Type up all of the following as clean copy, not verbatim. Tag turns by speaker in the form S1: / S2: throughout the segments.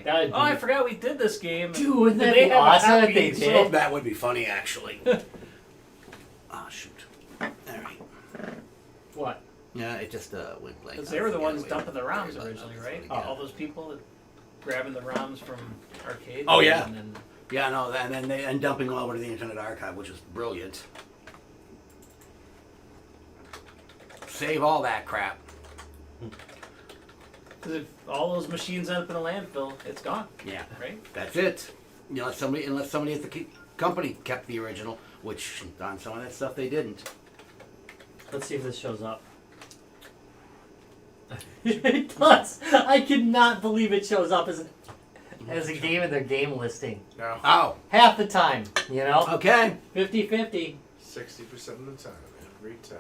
S1: like,
S2: oh,
S1: I forgot we did this game.
S2: Dude, wouldn't that
S1: They
S2: be
S1: have a
S2: awesome if
S1: happy
S2: they
S1: ending.
S2: did?
S3: That would be funny, actually. Oh, shoot. All right.
S1: What?
S3: Yeah, it just went blank.
S1: Because they were the ones dumping the ROMs originally, right? All those people that grabbing the ROMs from arcades.
S3: Oh, yeah.
S1: And then,
S3: Yeah, no, and then and dumping them over to the Internet Archive, which was brilliant. Save all that crap.
S1: because if all those machines end up in a landfill, it's gone,
S3: Yeah,
S1: right?
S3: that's it. You know, unless somebody at the company kept the original, which on some of that stuff they didn't.
S2: Let's see if this shows up. It does. I cannot believe it shows up as a game in their game listing.
S4: No.
S3: Oh,
S2: Half the time, you know?
S3: okay.
S2: 50-50.
S4: 60% of the time, every time.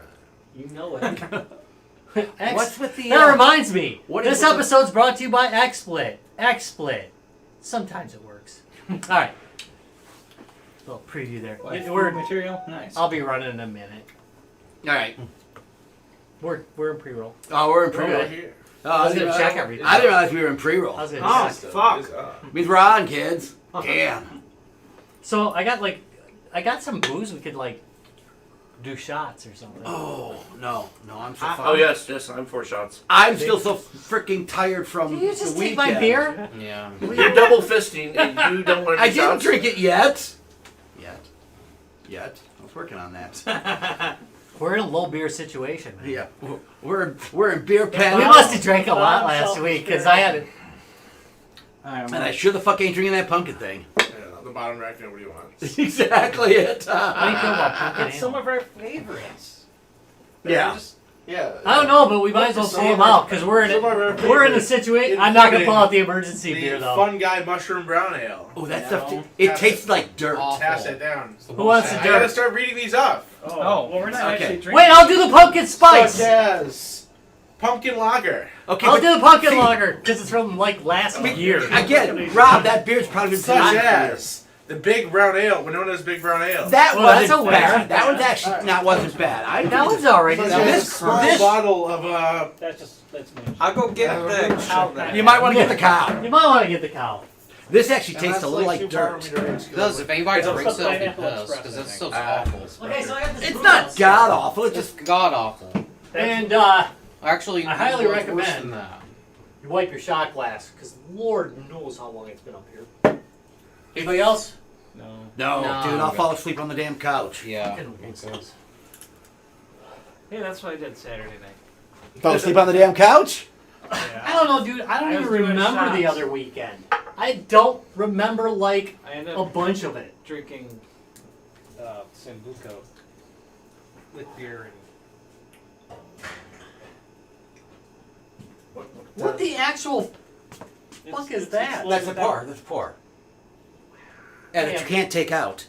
S2: You know it.
S3: What's with the?
S2: That reminds me.
S3: what is
S2: This
S3: with the-
S2: episode's brought to you by XSplit. XSplit. Sometimes it works. All right. Little preview there.
S5: Word material? Nice.
S2: I'll be running in a minute.
S3: All right.
S2: We're in pre-roll.
S3: Oh, we're in
S2: We're
S3: pre-roll.
S2: good.
S4: Here.
S3: Oh,
S2: I was gonna check everything.
S3: I didn't realize we were in pre-roll.
S2: I was gonna
S5: Oh,
S2: check.
S5: fuck.
S3: Means we're on, kids. Damn.
S2: So I got some booze. We could like do shots or something.
S3: Oh no, I'm so.
S6: Oh yes, I'm 4 shots.
S3: I'm still so freaking tired from
S2: Did you just
S3: the
S2: take
S3: weekend.
S2: my beer?
S6: Yeah. You're double fisting and you don't want to
S3: I
S6: do
S3: didn't
S6: shots?
S3: drink it yet. Yet. I was working on that.
S2: We're in a low beer situation. Man.
S3: Yeah, we're in beer pen.
S2: We must have drank a lot last week because I had it.
S3: And I sure the fuck ain't drinking that pumpkin thing.
S4: Yeah, on the bottom rack, nobody wants.
S3: Exactly it.
S2: How do you feel about pumpkin ale?
S1: Some of our favorites.
S3: Yeah.
S4: Yeah.
S2: I don't know, but we might as well pull them out because we're in a situation. I'm not gonna pull out the emergency beer though.
S4: Fun Guy Mushroom Brown Ale.
S3: Oh, that stuff. It tastes like dirt.
S4: Pass it down.
S2: Who wants the
S4: I gotta
S2: dirt?
S4: start reading these off.
S1: Oh, well, we're not
S3: Okay.
S1: actually drinking.
S2: Wait, I'll do the pumpkin spice.
S4: Such as pumpkin lager.
S3: Okay,
S2: I'll
S3: but
S2: do the pumpkin
S3: see,
S2: lager because it's from like last year.
S3: Again, Rob, that beer's probably been
S4: Such
S3: sitting out for
S4: as the Big Brown Ale. We're known as Big Brown Ale.
S3: That
S2: Well, that's
S3: wasn't
S2: a
S3: bad.
S2: winner.
S3: That one's actually wasn't bad.
S2: That one's alright.
S4: Such
S2: isn't
S4: as
S2: it?
S4: a
S3: this-
S4: small
S3: this-
S4: bottle of
S1: That's me.
S5: I'll go get the cow then.
S3: You might want to get the cow.
S2: You might want to get the cow.
S3: This actually tastes a little like dirt.
S6: It does. If anybody
S1: It's
S6: drinks it,
S1: also
S6: I'll be
S1: Pineapple
S6: pissed
S1: Express,
S6: because
S1: I
S6: it's
S1: think.
S6: so awful.
S2: Okay, so I got this.
S3: It's
S2: brew
S3: not
S2: house.
S3: god awful. It's
S6: It's
S3: just
S6: god awful.
S2: And
S6: Actually,
S2: I highly
S6: it's worse
S2: recommend-
S6: than that.
S2: you wipe your shot glass because Lord knows how long it's been up here. Anybody else?
S1: No.
S3: no,
S6: No.
S3: dude. I'll fall asleep on the damn couch.
S6: Yeah.
S1: Hey, that's what I did Saturday night.
S3: Fall asleep on the damn couch.
S1: Yeah.
S2: I don't know, dude. I don't
S1: I
S2: even
S1: was doing
S2: remember the
S1: shots.
S2: other weekend. I don't remember like
S1: I ended
S2: a
S1: up
S2: bunch of it.
S1: drinking Sambuco with beer
S2: What the actual
S1: and.
S2: fuck is that?
S3: That's a pour. That's a pour. And that you can't take out.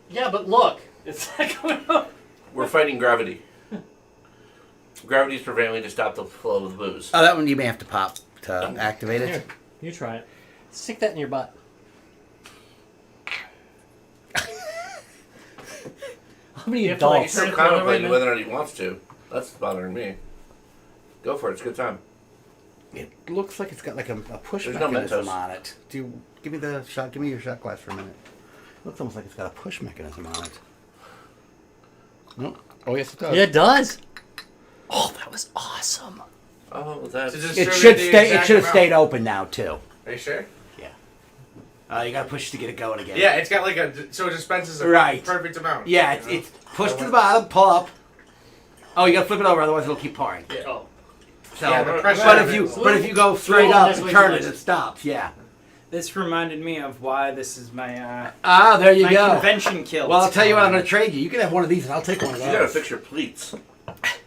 S2: Yeah, but look.
S1: It's not going on.
S6: We're fighting gravity. Gravity's prevailing to stop the flow of the booze.
S3: Oh, that one you may have to pop to activate it.
S2: Here, you try it. Stick that in your butt. How many
S1: You have to, like,
S6: He's
S2: adults?
S6: still
S1: Turn it the other way
S6: contemplating
S1: now?
S6: whether or not he wants to. That's bothering me. Go for it. It's a good time.
S3: It looks like it's got like a push
S6: There's no
S3: mechanism
S6: Mentos.
S3: on it. Do you give me the shot? Give me your shot glass for a minute. Looks almost like it's got a push mechanism on it. Nope. Oh yes, it does.
S2: Yeah, it does. Oh, that was awesome.
S6: Oh, that's...
S4: To just-
S3: It
S4: Distribute
S3: should
S4: the
S3: stay. It
S4: exact
S3: should have
S4: amount.
S3: stayed open now too.
S4: Are you sure?
S3: You gotta push to get it going again.
S4: Yeah, it's got like a so it dispenses a
S3: Right.
S4: perfect amount.
S3: Yeah, it's push to the bottom, pull up. Oh, you gotta flip it over, otherwise it'll keep pouring.
S2: Oh.
S3: So,
S4: Yeah, the pressure
S3: but
S4: of
S3: if
S4: it
S3: you
S4: is-
S3: but if you go straight
S2: Little
S3: up
S2: this
S3: and
S2: way,
S3: turn
S2: this
S3: it,
S2: way.
S3: it stops. Yeah.
S5: This reminded me of why this is my
S3: Ah, there you
S5: my
S3: go.
S5: convention kill.
S3: Well, I'll tell you what, I'm gonna trade you. You can have one of these, and I'll take one of
S6: You gotta
S3: those.
S6: fix your pleats.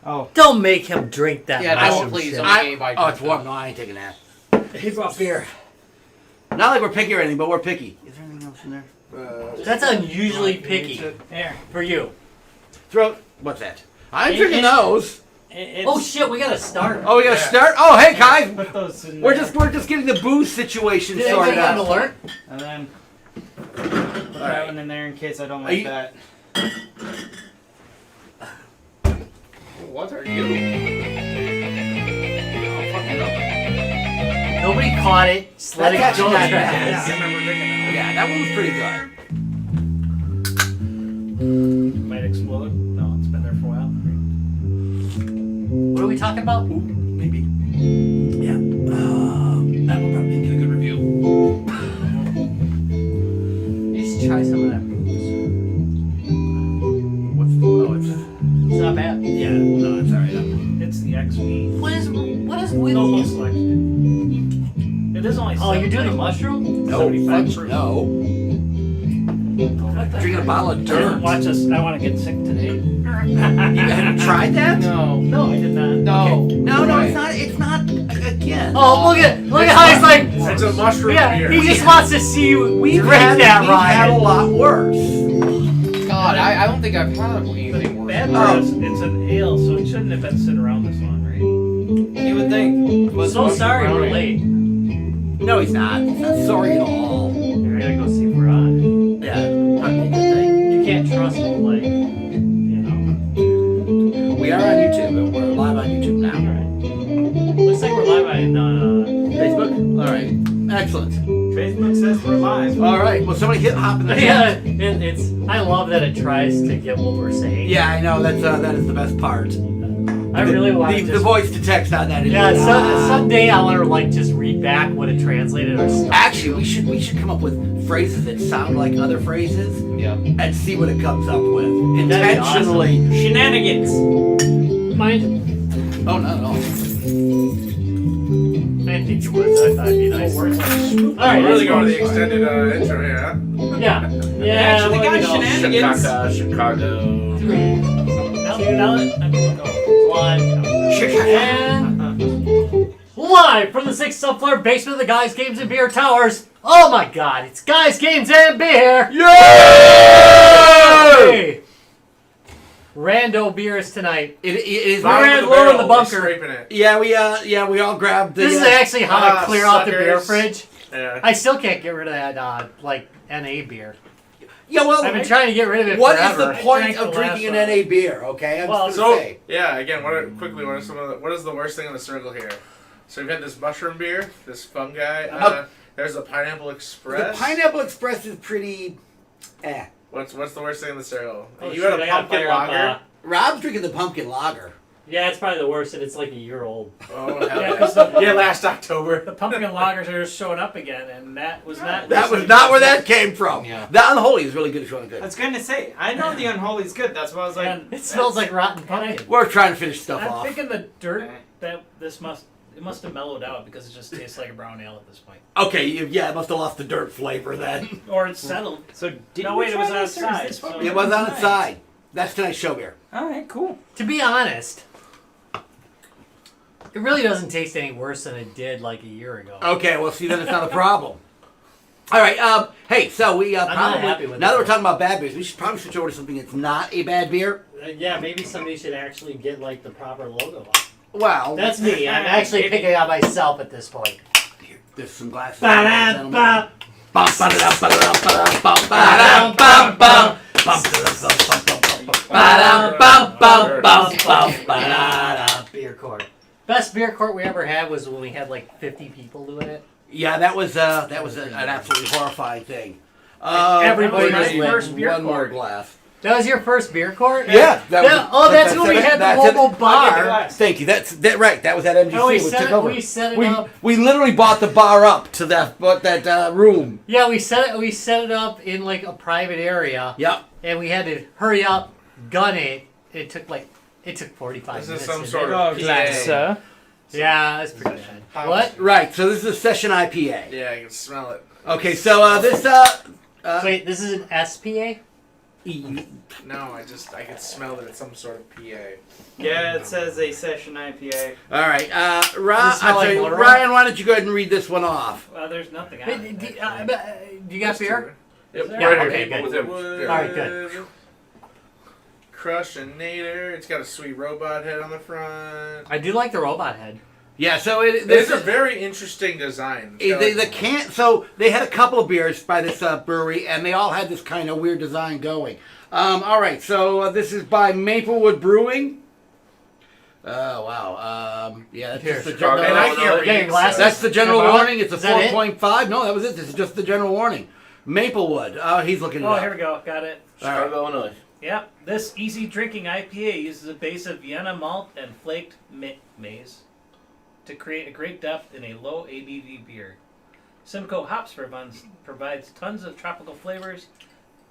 S5: Oh,
S2: Don't make him drink that.
S6: Yeah,
S2: much
S6: no,
S2: of
S6: please,
S2: shit.
S6: don't.
S3: Oh, it's warm. No, I ain't taking that.
S2: He brought beer.
S3: Not like we're picky or anything, but we're picky. Is there anything else in there?
S2: That's unusually picky
S5: there.
S2: for you.
S3: Throw. What's that? I'm drinking those.
S2: Oh shit, we gotta start.
S3: Oh, we gotta
S4: Yeah.
S3: start. Oh, hey guys,
S5: Put those in
S3: we're
S5: there.
S3: just getting the booze situation
S2: Did anybody
S3: sorted
S2: got to
S3: out.
S2: learn?
S5: And then put that one in there in case I don't like
S3: you-
S5: that.
S4: What are you?
S2: No Nobody caught it. Just let it
S3: That's
S2: go.
S3: actually not
S1: Yeah,
S3: bad.
S1: I remember drinking that.
S3: Yeah, that one was pretty good.
S1: Might explode. No, it's been there for a while.
S2: What are we talking about?
S3: Maybe. Yeah. That one probably didn't get a good review.
S2: You should try some of that booze. It's not bad.
S3: Yeah, no, it's alright.
S1: It's the XV.
S2: What is with
S1: Normal
S2: you?
S1: selection. It is only.
S2: Oh, you're doing the
S1: 7,
S2: mushroom?
S3: No,
S1: 75
S3: fudge,
S1: proof.
S3: no. Drinking a bottle of dirt.
S1: Watch us. I want to get sick today.
S3: You haven't tried that?
S5: No.
S1: No, I did not.
S5: No.
S3: No, it's not. It's not. Again.
S2: Oh, look at how he's like.
S4: It's a mushroom
S2: Yeah,
S4: beer.
S2: he just wants to see you
S3: We've
S2: drink
S3: had
S2: that,
S3: we've had a
S2: Ryan.
S3: lot worse.
S5: God, I don't think I've had anything worse.
S1: Bad
S3: Oh.
S1: part is it's an ale, so it shouldn't have been sitting around this long, right?
S5: You would think.
S2: I'm so sorry we're late.
S3: No, he's not. He's not sorry at all.
S2: Here, I gotta go see if we're on.
S3: Yeah, probably a good thing.
S2: You can't trust him, like, you know.
S3: We are on YouTube. We're live on YouTube now.
S2: Looks like we're live on
S3: Facebook. All right. Excellent.
S5: Facebook says we're live.
S3: All right. Well, somebody hop in the
S2: yeah,
S3: chat.
S2: it's. I love that it tries to get what we're saying.
S3: Yeah, I know. That is the best part.
S2: I really want to
S3: the voice to text on that is.
S2: Yeah, someday I want to like just read back what it translated or stuff.
S3: Actually, we should come up with phrases that sound like other phrases
S5: Yeah.
S3: and see what it comes up with
S2: That'd be
S3: intentionally.
S5: Shenanigans.
S2: Mind?
S3: Oh, not at all.
S2: I didn't think you would. So I thought it'd be nice. All right,
S4: We're really going to the extended intro here, huh?
S2: Yeah. Yeah.
S5: Actually,
S2: well,
S5: got
S2: you know.
S5: shenanigans.
S6: Chicago.
S1: Now that I'm gonna go.
S2: One. And live from the 6th subfloor basement of the Guys Games and Beer Towers. Oh my God! It's Guys Games and Beer. Yay! Rando beers tonight.
S3: It is.
S2: We're
S4: Bottom
S2: in
S4: of the
S2: lower in
S4: barrel,
S2: the
S4: we're
S2: bunker.
S4: scraping it.
S3: Yeah, we all grabbed the.
S2: This is actually how I clear out the beer
S4: suckers.
S2: fridge.
S4: Yeah.
S2: I still can't get rid of that like NA beer.
S3: Yeah, well,
S2: I've been trying to get rid of it
S3: what is
S2: forever.
S3: the point
S1: drank
S3: of
S1: the
S3: drinking an
S1: last
S3: NA beer? Okay, I'm
S2: Well,
S3: just gonna
S4: So
S3: say.
S4: yeah, again, what is the worst thing in the circle here? So we've had this mushroom beer, this fungi. There's the Pineapple Express.
S3: The Pineapple Express is pretty.
S4: What's the worst thing in the circle?
S2: Oh,
S4: you
S2: shit,
S4: had a
S2: I gotta
S4: pumpkin
S2: fire up,
S4: lager.
S3: Rob's drinking the pumpkin lager.
S2: Yeah, it's probably the worst, and it's like a year old.
S4: Oh
S1: Yeah,
S4: hell
S1: 'cause
S4: yeah!
S1: the-
S4: Yeah, last October.
S1: The pumpkin lagers are showing up again, and that was not.
S3: That was not where that came from.
S5: Yeah.
S3: The Unholy is really good. It's really
S5: I
S3: good.
S5: was going to say, I know the Unholy's good. That's why I was like,
S1: And
S2: It smells like rotten pumpkin.
S3: We're trying to finish stuff
S1: I'm
S3: off.
S1: thinking the dirt that this must have mellowed out because it just tastes like a brown ale at this point,
S3: Okay, yeah, it must have lost the dirt flavor then.
S1: or it's settled.
S5: so did
S1: No,
S5: we
S1: wait, it
S5: try
S1: was
S5: this, or is
S1: outside,
S5: this
S1: so-
S5: what we
S3: It was
S5: did
S3: on its
S5: tonight?
S3: side. That's tonight's show beer.
S5: All right, cool.
S2: To be honest, it really doesn't taste any worse than it did like a year ago.
S3: Okay, well, see, then it's not a problem. All right, hey, so we
S2: I'm not
S3: probably,
S2: happy with
S3: now that
S2: it.
S3: we're talking about bad beers, we should probably switch over to something that's not a bad beer.
S2: Yeah, maybe somebody should actually get like the proper logo up.
S3: Well,
S2: That's me. I'm actually picking out myself at this point.
S3: here, there's some glasses.
S2: Ba-da-ba. Beer court. Best beer court we ever had was when we had like 50 people doing it.
S3: Yeah, that was an absolutely horrifying thing.
S2: Everybody
S1: was
S3: one
S1: lit. First beer
S3: one more
S1: court.
S3: glass.
S2: That was your first beer court?
S3: Yeah,
S2: That's when we had the local bar.
S3: Thank you. That's right. That was at MGC.
S2: And we
S3: We took over.
S2: set it up.
S3: We literally bought the bar up to that room.
S2: Yeah, we set it up in like a private area.
S3: Yep.
S2: And we had to hurry up, gun it. It took 45
S4: This
S2: minutes.
S4: is some
S2: to
S4: sort
S2: do.
S4: of PA.
S2: Yeah, that's pretty bad. What?
S3: Right. So this is a session IPA.
S4: Yeah, I can smell it.
S3: Okay. So this
S2: Wait, this is an SPA?
S4: No, I can smell that it's some sort of PA.
S5: Yeah, it says a session IPA.
S3: All right.
S2: Does it smell like Lunar?
S3: Ryan, why don't you go ahead and read this one off?
S1: There's nothing.
S2: Hey,
S1: on it,
S2: do
S1: actually.
S2: you got beer?
S6: Yep,
S1: Yeah,
S6: right
S2: okay,
S6: here.
S2: good.
S6: With
S2: All right, good.
S4: Crushinator. It's got a sweet robot head on the front.
S2: I do like the robot head.
S3: Yeah. So
S4: It's a very interesting design.
S3: So they had a couple of beers by this brewery, and they all had this kind of weird design going. All right, so this is by Maplewood Brewing. Oh wow. Yeah, that's
S2: Here,
S3: just the
S6: Chicago,
S3: general.
S4: And I can't
S2: Getting
S4: read.
S2: glasses?
S3: That's the general
S2: Am I-
S3: warning. It's a
S2: is that it?
S3: 4.5. No, that was it. This is just the general warning. Maplewood. Oh, he's looking it
S1: Oh,
S3: up.
S1: here we go. Got it.
S6: Chicago, Illinois.
S1: Yep. This easy drinking IPA uses a base of Vienna malt and flaked maize to create a great depth in a low ABV beer. Simcoe Hops provides tons of tropical flavors,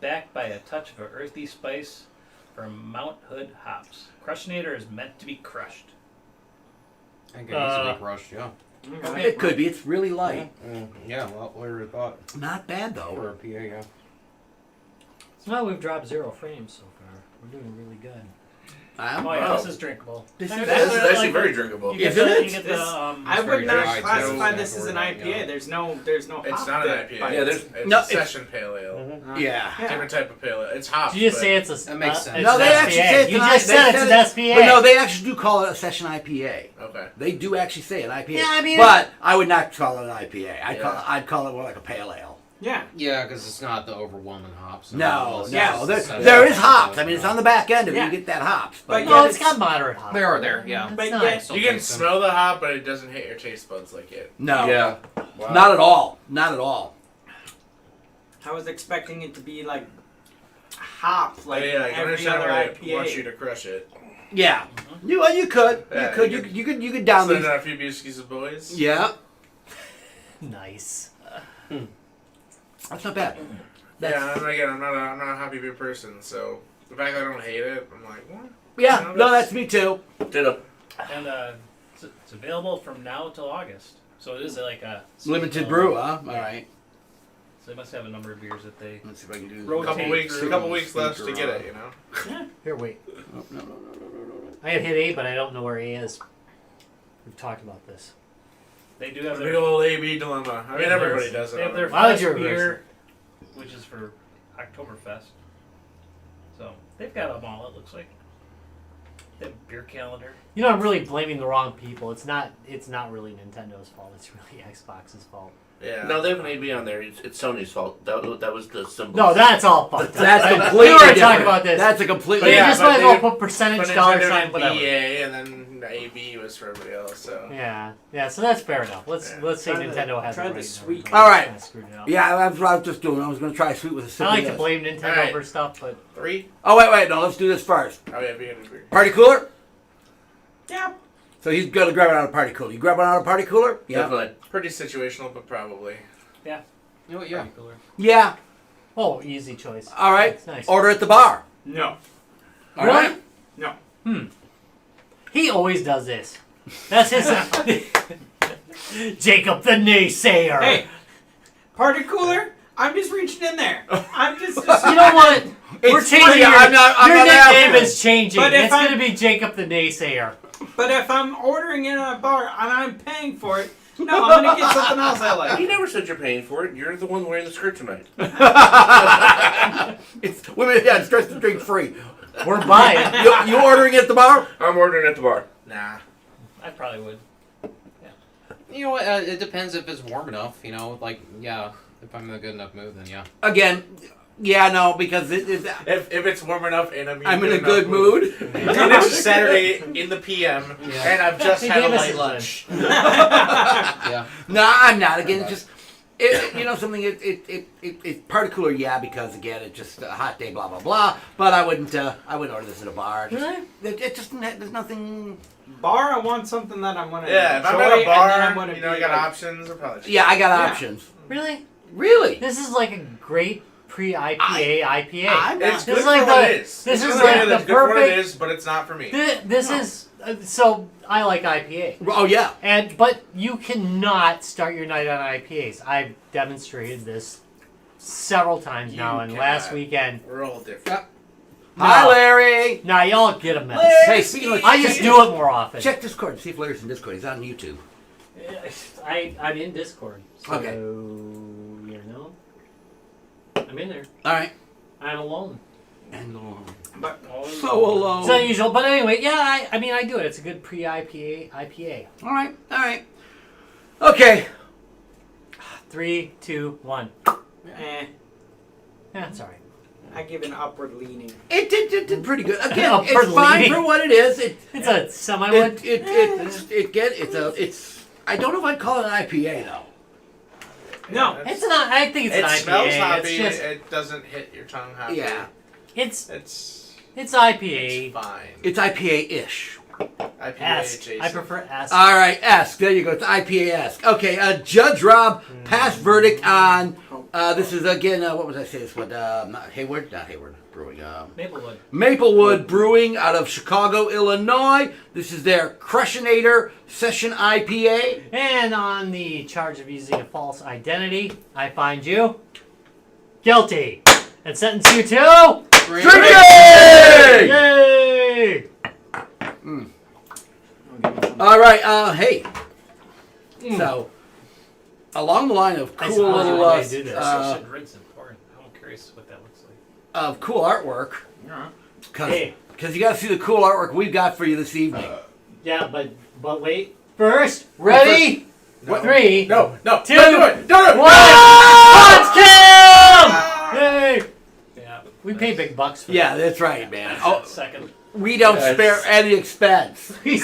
S1: backed by a touch of an earthy spice from Mount Hood hops. Crushinator is meant to be crushed.
S7: I think it needs to be crushed, yeah.
S3: It could be. It's really light.
S7: Yeah, well, what would have thought?
S3: Not bad
S7: For
S3: though.
S7: a PA, yeah.
S2: So we've dropped 0 frames so far. We're doing really good.
S1: Oh yeah,
S6: Wow.
S1: this is drinkable.
S3: This
S1: There's-
S3: is-
S6: This is
S1: there's
S6: actually
S1: like-
S6: very drinkable.
S1: You get
S3: Isn't
S1: the,
S3: it?
S1: You get
S5: This-
S1: the,
S5: I
S7: very
S5: would not
S7: dry,
S5: classify
S7: too.
S5: this as an
S7: Yeah.
S5: IPA. There's no
S4: It's
S5: hop
S4: not an
S5: that
S4: IPA.
S5: bites.
S6: Yeah, there's-
S4: it's
S3: No,
S4: a
S3: it's-
S4: session pale ale.
S3: Yeah.
S4: Different type of pale ale. It's hops.
S2: Did you just
S4: but
S2: say it's a?
S7: That makes sense.
S2: it's
S3: No,
S2: an
S3: they actually
S2: SPA.
S3: say it's
S2: You
S3: an
S2: just
S3: they
S2: said it's an SPA.
S3: But no, they actually do call it a session IPA.
S4: Okay.
S3: They do actually say an IPA.
S2: Yeah, I mean-
S3: but I would not call it an IPA.
S4: Yeah.
S3: I'd call it more like a pale ale.
S5: Yeah.
S7: Yeah, because it's not the overwhelming hops.
S3: No,
S7: It's
S3: no.
S7: just
S3: There is hops. I mean, it's on the back end of it.
S5: Yeah.
S3: You get that hops.
S5: But
S2: No,
S5: yeah,
S2: it's got moderate hop.
S7: They are there, yeah.
S2: It's
S5: But
S2: nice.
S5: yeah,
S4: You can smell the hop, but it doesn't hit your taste buds like it.
S3: No.
S6: Yeah.
S4: Wow.
S3: Not at all. Not at all.
S5: I was expecting it to be like hop, like
S4: yeah, I
S5: every
S4: understand
S5: other
S4: why it
S5: IPA.
S4: wants you to crush it.
S3: Yeah. Well, you could.
S4: Yeah,
S3: you could.
S4: you
S3: You could down
S4: Send
S3: these.
S4: out a few Buskies of boys.
S3: Yeah.
S2: Nice.
S3: That's not bad.
S4: Yeah, and again, I'm not a happy beer person, so the fact that I don't hate it, I'm like, what?
S3: Yeah.
S4: No,
S3: No,
S4: that's-
S3: that's me too.
S6: Ditto.
S1: and it's available from now till August. So it is like a
S3: Limited
S1: seasonal-
S3: brew, huh? All right.
S1: So they must have a number of beers that they.
S3: Let's see if I can do.
S4: A
S1: Rotate
S4: couple
S1: through.
S4: weeks left to get it, you know.
S2: Here, wait.
S3: Oh, no.
S2: I had hit A, but I don't know where A is. We've talked about this.
S1: They do have
S4: The
S1: their.
S4: big old AB dilemma. I mean, everybody does it.
S1: They have their
S2: Why would
S1: fest
S2: you reverse
S1: beer, which is for Oktoberfest. So they've got them all. It looks like. They have a beer calendar.
S2: You know, I'm really blaming the wrong people. It's not really Nintendo's fault. It's really Xbox's fault.
S4: Yeah.
S6: No, they have an AB on there. It's Sony's fault. That was the symbol.
S2: No, that's all fucked up.
S3: That's
S2: I-
S3: completely
S2: We were
S3: different.
S2: talking about this.
S3: That's a
S2: but
S3: completely.
S2: you
S4: Yeah,
S2: just
S4: but
S2: might as well
S4: they-
S2: put percentage
S4: But
S2: dollar
S4: Nintendo
S2: sign,
S4: did
S2: whatever.
S4: BA, and then the AB was for everybody else. So
S2: Yeah. So that's fair enough. Let's say
S5: Try the-
S2: Nintendo has
S5: try
S2: it
S5: the
S2: right.
S5: sweet.
S3: All right.
S2: I screwed it up.
S3: Yeah, that's what I was just doing. I was going to try sweet with a sip
S2: I
S3: of
S2: like to
S3: this.
S2: blame Nintendo
S4: Alright.
S2: for stuff, but
S4: 3.
S3: Oh wait. No, let's do this first.
S4: Oh yeah, beer and beer.
S3: Party cooler.
S5: Yeah.
S3: So he's going to grab it out of a party cooler. You grab it out of a party cooler? Yeah.
S6: Definitely.
S4: Pretty situational, but probably.
S7: You know what, yeah.
S1: Pretty cooler.
S3: Yeah.
S2: oh, easy choice.
S3: All right.
S2: That's nice.
S3: Order at the bar.
S5: No.
S3: All
S2: Really?
S3: right.
S5: No.
S2: He always does this. That's his. Jacob the naysayer.
S5: Hey, party cooler. I'm just reaching in there. I'm just.
S2: You know what? We're
S3: It's
S2: changing
S3: free.
S2: your,
S3: I'm not
S2: your nickname
S3: asking.
S2: is changing.
S5: But if
S2: It's
S5: I'm-
S2: going to be Jacob the naysayer.
S5: But if I'm ordering in at a bar and I'm paying for it, no, I'm gonna get something else I like.
S6: He never said you're paying for it. You're the one wearing the skirt tonight.
S3: It's women. Yeah, it's dressed to drink free.
S2: We're buying.
S3: You ordering at the bar?
S6: I'm ordering at the bar.
S4: Nah.
S1: I probably would.
S7: You know what, it depends if it's warm enough, you know, like, yeah, if I'm in a good enough mood, then yeah.
S3: Again. Yeah, no, because
S4: If it's warm enough and
S3: I'm in a good mood.
S4: And it's Saturday in the PM,
S7: Yeah.
S4: and I've just
S2: He
S4: had a
S2: gave us
S4: light
S2: his
S4: lunch.
S7: Yeah.
S3: No, I'm not. Again, it's just you know something. It party cooler, yeah, because again, it's just a hot day, blah blah blah. But I wouldn't order this at a bar. It just there's nothing.
S5: Bar, I want something that I'm gonna
S4: Yeah, if I'm
S5: enjoy,
S4: at a
S5: and then I'm
S4: bar,
S5: gonna
S4: you know, I
S5: be
S4: got
S5: like,
S4: options. I'll probably just-
S3: Yeah, I got
S5: Yeah.
S3: options.
S2: Really?
S3: Really?
S2: This is like a great pre-IPA IPA.
S3: I'm
S4: It's
S3: not-
S4: good
S2: is
S4: for
S2: like
S4: what
S2: the-
S4: it is.
S2: this
S4: It's
S2: is
S4: good
S2: like
S4: for
S2: the
S4: it's good for what it
S2: perfect-
S4: is, but it's not for me.
S2: This is so I like IPA.
S3: Oh yeah.
S2: But you cannot start your night on IPAs. I've demonstrated this several times now, and last
S4: cannot.
S2: weekend.
S4: We're all different.
S3: Hi,
S2: No.
S3: Larry.
S2: Nah, y'all get a mess.
S3: Hey, speaking of,
S2: I just do it more often.
S3: Check Discord. See if Larry's in Discord. He's on YouTube.
S2: I'm in Discord. So,
S3: Okay.
S2: you know, I'm in there.
S3: All right.
S2: I'm alone.
S3: And alone.
S5: But
S3: So alone.
S2: It's unusual, but anyway, yeah. I mean, I do it. It's a good pre-IPA.
S3: All right. All right. Okay.
S2: 3, 2, 1.
S5: eh.
S2: Yeah, it's all right.
S5: I give it an upward leaning.
S3: It did pretty good. Again,
S2: Upward
S3: it's fine
S2: leaning.
S3: for what it is.
S2: It's a semi-wood.
S3: It's. I don't know if I'd call it an IPA though.
S5: No.
S2: It's not. I think it's
S4: It
S2: an IPA.
S4: smells hoppy.
S2: It's just.
S4: It doesn't hit your tongue hoppy.
S3: Yeah,
S2: It's
S4: It's
S2: IPA.
S4: fine.
S3: it's IPA-ish.
S4: IPA
S2: esque.
S4: adjacent.
S2: I prefer esque.
S3: All right, esque. There you go. It's IPA-esque. Okay, Judge Rob passed verdict on. This is again. What was I say? This one. Not Hayward Brewing.
S1: Maplewood.
S3: Maplewood Brewing out of Chicago, Illinois. This is their Crushinator Session IPA.
S2: And on the charge of using a false identity, I find you guilty and sentence you to
S3: Drinking!
S2: yay!
S3: All right. Hey. So, along the line of
S2: I
S3: cool
S2: suppose
S3: little
S2: you may do this.
S1: I should rinse and pour it. I'm curious what that looks like.
S3: of cool artwork, because
S2: Hey.
S3: you got to see the cool artwork we've got for you this evening.
S2: Yeah, but wait. First, ready?
S4: No.
S2: 3,
S4: No,
S2: 2,
S4: don't do it. Don't do it.
S2: 1. Punch Cam! Yay!
S1: Yeah.
S2: We pay big bucks for
S3: Yeah, that's right, man. Oh,
S1: Second.
S3: we don't
S6: Yes.
S3: spare any expense.
S2: that. We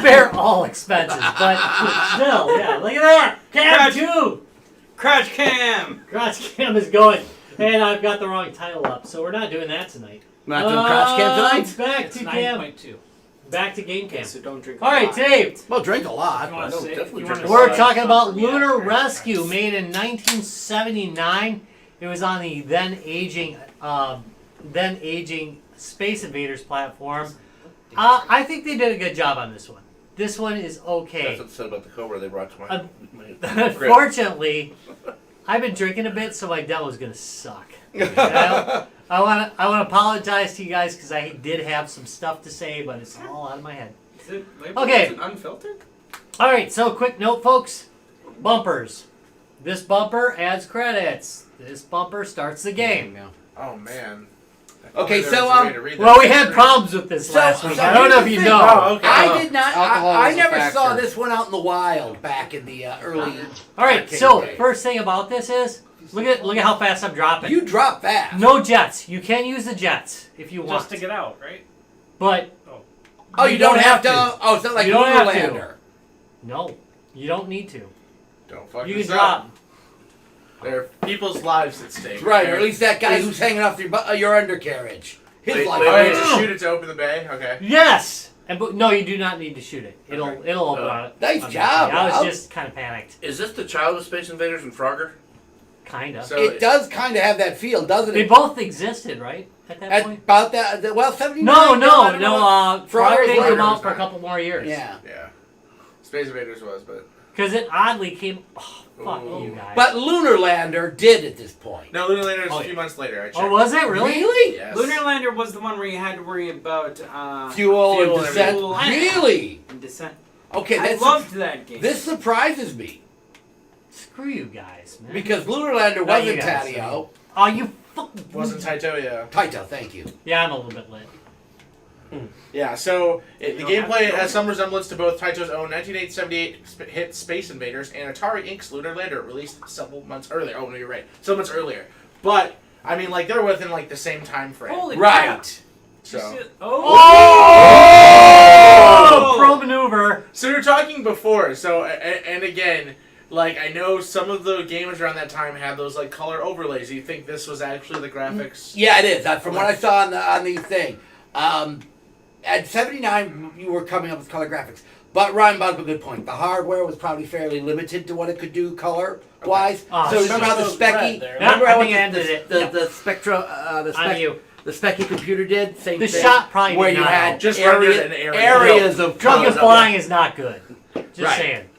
S2: spare all expenses, but still, yeah. Look at that, Cam
S5: Crotch.
S2: 2.
S5: Crouch Cam!
S2: Crotch Cam is going, and I've got the wrong title up, so we're not doing that tonight.
S3: Not doing Crotch Cam tonight?
S2: Back
S1: It's
S2: to Cam.
S1: 9.2.
S2: Back to Game Cam.
S5: Okay, so don't drink a
S2: All right,
S5: lot.
S2: Dave.
S3: Well, drink a lot.
S1: You wanna
S3: but-
S1: say-
S6: definitely
S1: you wanna
S6: drink a
S2: We're
S1: say
S2: talking about
S1: something?
S2: Lunar
S1: Yeah.
S2: Rescue, made in 1979. It was on the then aging Space Invaders platform. I think they did a good job on this one. This one is okay.
S6: That's what it said about the Cobra they brought to my.
S2: Un-
S6: my
S2: Unfortunately, I've been drinking a bit, so my demo's gonna suck. And I want to apologize to you guys because I did have some stuff to say, but it's all out of my head.
S5: Is it labeled
S2: Okay.
S5: as an unfiltered?
S2: All right, so quick note, folks. Bumpers. This bumper adds credits. This bumper starts the game.
S4: Oh man.
S3: Okay,
S4: There
S3: so,
S4: was a way to read that
S2: Well, we
S4: on the
S2: had
S4: screen.
S2: problems with this last week. I don't know if you
S3: here's the
S2: know.
S3: thing.
S4: Oh, okay.
S3: I did not.
S7: Alcohol
S3: I
S7: is a
S3: never saw
S7: factor.
S3: this one out in the wild back in the early.
S2: All right,
S3: arcade
S2: so
S3: days.
S2: first thing about this is look at how fast I'm dropping.
S3: You drop fast.
S2: No jets. You can use the jets if you want,
S1: Just to get out, right?
S2: but
S3: Oh, you don't have to. Oh, it's not like
S2: You don't
S3: Lunar
S2: have to.
S3: Lander.
S2: no, you don't need to.
S4: Don't fuck
S2: You can
S4: this up.
S2: drop.
S4: There are people's lives at stake.
S3: Right, or at least that guy who's hanging off your undercarriage. His
S6: Wait,
S3: life.
S6: wait,
S4: Oh, you
S6: wait.
S4: have to shoot it to open the bay? Okay.
S2: Yes, but no, you do not need to shoot it. It'll
S4: Okay.
S2: open on it.
S3: Nice
S2: on
S3: job,
S2: I was
S3: Rob.
S2: just kind of panicked,
S6: Is this the child of Space Invaders and Frogger?
S2: kind of.
S4: So
S3: It does kind of have that feel, doesn't
S2: They
S3: it?
S2: both existed, right? At that
S3: At
S2: point.
S3: about that, well, 79.
S2: No.
S3: I don't know.
S2: Frogger
S3: Frogger
S2: didn't come
S3: was
S2: out for a
S4: not.
S2: couple more years.
S3: Yeah.
S4: yeah. Space Invaders was, but
S2: Because it oddly came. Oh, fuck
S4: Ooh.
S2: you guys.
S3: But Lunar Lander did at this point.
S4: no, Lunar Lander was
S2: Oh,
S4: a few
S2: yeah.
S4: months later. I checked.
S2: Oh, was it really?
S3: Really?
S4: Yes.
S5: Lunar Lander was the one where you had to worry about
S3: Fuel
S4: Fuel
S3: and
S4: and
S3: descent.
S5: everything.
S3: Really?
S5: and descent.
S3: Okay,
S5: I
S3: that's
S5: loved that game.
S3: this surprises me
S2: Screw you guys, man.
S3: because Lunar Lander
S2: No, you
S3: wasn't
S2: guys,
S3: Tatio.
S2: Oh, you fucking.
S4: Wasn't Taito, yeah.
S3: Taito, thank you.
S2: Yeah, I'm a little bit lit.
S4: Yeah, so the
S5: You don't have
S4: gameplay
S5: to
S4: has some resemblance to both Taito's own 1978 hit Space Invaders and Atari Inc.'s Lunar Lander, released several months earlier. Oh, no, you're right. Several months earlier. But, I mean, like, they're within, like, the same time frame.
S5: Holy
S3: Right.
S5: crap.
S1: Did you
S4: So.
S1: see it?
S2: Oh! Pro maneuver.
S4: So we were talking before, so, and again, like, I know some of the games around that time had those, like, color overlays. Do you think this was actually the graphics?
S3: Yeah, it is. From what I saw on the thing, at 79, you were coming up with color graphics. But Ryan brought up a good point. The hardware was probably fairly limited to what it could do color-wise.
S2: Ah,
S3: So
S2: so
S3: remember how the
S1: it's red
S3: Specky,
S1: there.
S3: remember
S2: Yeah, I
S3: how
S2: think
S3: what
S2: I ended it. Yep.
S3: the Spectra,
S2: On you.
S3: the Specky computer did? Same
S2: The
S3: thing.
S2: shot probably
S3: where
S2: did
S3: you
S2: not
S3: had
S2: help.
S4: Just
S3: areas,
S4: rendered an area.
S3: areas of
S2: Drunken
S3: color.
S2: flying is not good. Just
S3: Right.
S2: saying.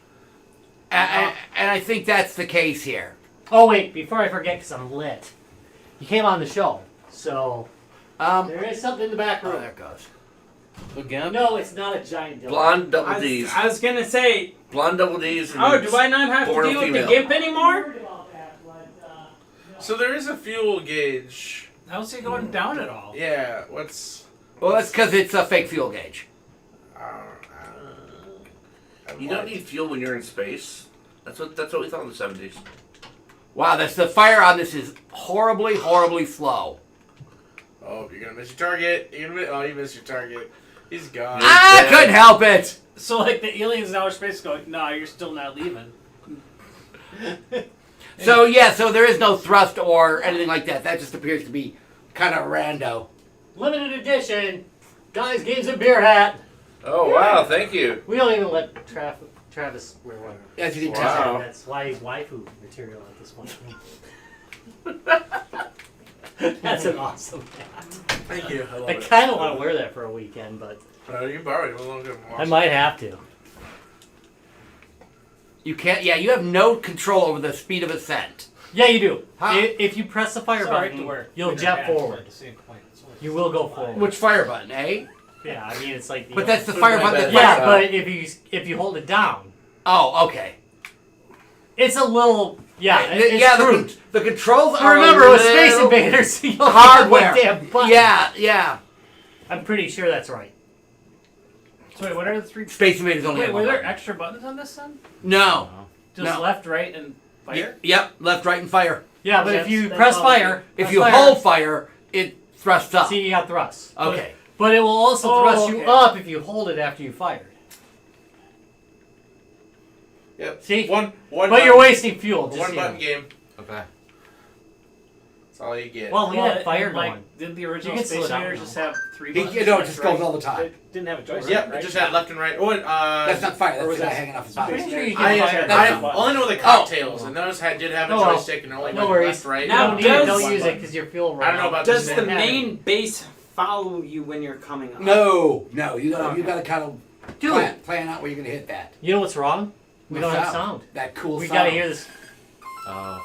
S3: And I think that's the case here.
S2: Oh wait, before I forget, because I'm lit. You came on the show, so there is something in the back
S3: Oh,
S2: room.
S3: there it goes.
S7: Again?
S2: No, it's not a giant dildo.
S6: Blonde double
S5: I
S6: D's.
S5: was gonna say,
S6: Blonde double D's. And
S5: oh, do I not have to
S6: porno
S5: deal with the
S6: female.
S5: GIMP anymore?
S4: So there is a fuel gauge.
S1: How's it going down at all?
S4: Yeah, what's...
S3: Well, that's because it's a fake fuel gauge.
S6: You don't need fuel when you're in space. That's what we thought in the 70s.
S3: Wow, that's the fire on this is horribly, horribly slow.
S4: Oh, you're gonna miss your target. You missed your target. He's gone.
S3: I couldn't help it.
S1: So like the aliens in outer space going, no, you're still not leaving.
S3: So yeah, so there is no thrust or anything like that. That just appears to be kind of rando.
S2: Limited edition. Guys, games and beer hat.
S6: Oh wow, thank you.
S2: We don't even let Travis wear one.
S3: As you can
S6: Wow.
S3: tell.
S2: That's why he's waifu material at this point. That's an awesome hat.
S4: Thank you. I love
S2: I
S4: it.
S2: kind of want to wear that for a weekend, but
S4: You borrowed it. We'll look at more.
S2: I might have to.
S3: You can't. Yeah, you have no control over the speed of ascent.
S2: Yeah, you do.
S3: Huh?
S2: If you press the fire
S1: It's all right
S2: button,
S1: to wear.
S2: you'll
S1: Winter
S2: jet
S1: hats,
S2: forward.
S1: but the same point. It's only-
S2: You will go forward.
S3: Which fire button, eh?
S2: Yeah, I mean it's like the.
S3: But that's the
S6: Put
S3: fire
S6: my
S3: button.
S6: bed
S3: That
S2: yeah,
S6: back
S2: but if you hold it down,
S3: Oh, okay.
S2: it's a little yeah. It's
S3: yeah.
S2: crude.
S3: The controls
S2: I
S3: are.
S2: remember
S3: a
S2: with Space
S3: little
S2: Invaders, you don't
S3: hardware.
S2: have one damn button.
S3: Yeah, yeah.
S2: I'm pretty sure that's right.
S1: So wait, what are the three?
S3: Space Invaders only
S1: Wait,
S3: have
S1: were
S3: one
S1: there
S3: button.
S1: extra buttons on this then?
S3: No.
S1: Just
S3: No.
S1: left, right, and fire?
S3: Yep. Left, right, and fire.
S2: Yeah, but if
S1: That's-
S2: you
S1: that's
S2: press
S1: all
S2: fire,
S3: If
S2: press
S3: you
S2: fire,
S3: hold fire, it thrusts up.
S2: see you got thrust.
S3: Okay.
S2: But it will also
S1: Oh,
S2: thrust you
S1: okay.
S2: up if you hold it after you fired.
S4: Yep.
S2: See?
S4: One
S2: But
S4: button,
S2: you're wasting fuel. Just
S4: one
S2: so you know.
S4: button game.
S7: Okay.
S4: That's all you get.
S2: Well, look at that fire
S1: and,
S2: going.
S1: like, didn't the original
S2: You can slow
S1: Space
S2: it down
S1: Invaders
S2: now.
S1: just have three
S3: He,
S1: buttons?
S3: no, it
S1: left,
S3: just goes
S1: right?
S3: all the time.
S1: It didn't have a joystick,
S4: Yep,
S1: right?
S4: it just had left and right. Oh, and,
S3: That's not fire.
S1: or
S3: That's
S1: was
S3: the guy
S1: that
S3: hanging off his
S2: I'm
S3: body.
S2: pretty sure you
S1: I,
S2: can fire.
S4: I
S1: I,
S4: only know the cocktails, and those did have a
S2: Oh, well.
S4: joystick and only
S2: No
S4: went
S2: worries.
S4: left, right.
S2: You
S5: Now,
S2: don't need it.
S5: does-
S2: Don't use it because your fuel
S4: I don't know about
S5: Does
S4: this
S5: the
S4: one.
S5: main base follow you when you're coming up?
S3: No, you gotta
S5: Okay.
S3: kind of
S2: Dude,
S3: plan out where you're gonna hit that.
S2: you know what's wrong? We don't have sound.
S3: That cool
S2: We
S3: sound.
S2: gotta hear this.
S1: Oh,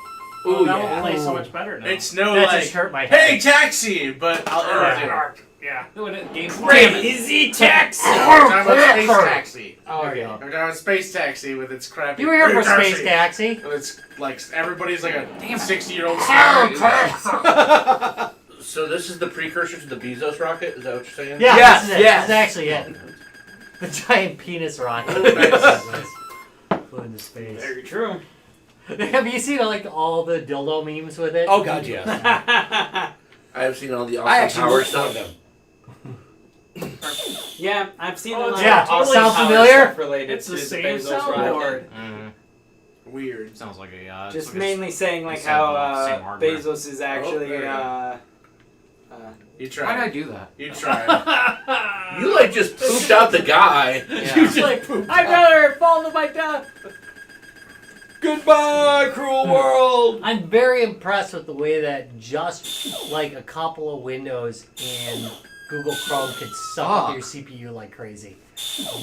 S3: Ooh,
S1: that
S3: yeah.
S1: will play so much better now.
S4: It's no
S2: That
S4: like,
S2: just hurt my head.
S4: hey, taxi! But I'll
S1: Yeah. When it games
S5: Crazy taxi!
S4: We're talking about Space Taxi.
S2: Oh,
S1: Okay.
S2: yeah.
S4: We're talking about Space Taxi with its crappy.
S2: You were here for
S4: taxi.
S2: Space Taxi.
S4: And it's like everybody's like a 60-year-old.
S6: So this is the precursor to the Bezos rocket. Is that what you're saying?
S2: Yeah,
S3: Yes,
S2: this is it.
S3: yes.
S2: This is actually it. The giant penis rocket.
S4: Nice.
S2: Flew into space.
S5: Very true.
S2: Have you seen like all the dildo memes with it?
S3: Oh god, yes.
S6: I have seen all the
S3: I
S6: Austin
S3: actually
S6: Power
S3: worked for
S6: stuff.
S3: them.
S5: Yeah, I've seen
S1: Oh,
S5: a lot
S2: yeah,
S5: of totally
S2: sound
S5: power
S2: familiar?
S5: stuff related
S1: It's
S5: to
S1: the
S5: the
S1: same
S5: Bezos rocket.
S1: soundboard.
S4: Weird.
S7: Sounds like a it's
S5: Just
S7: like a
S5: mainly saying like
S7: same-
S5: how
S7: same hardware.
S5: Bezos is actually
S4: there you go. You
S7: Why did
S4: tried.
S7: I do that?
S4: You tried.
S6: You like just pooped out the guy.
S7: Yeah.
S2: It's like, I'd rather fall to my death.
S3: Goodbye, cruel world.
S2: I'm very impressed with the way that just like a couple of windows in Google Chrome could suck up your CPU like crazy.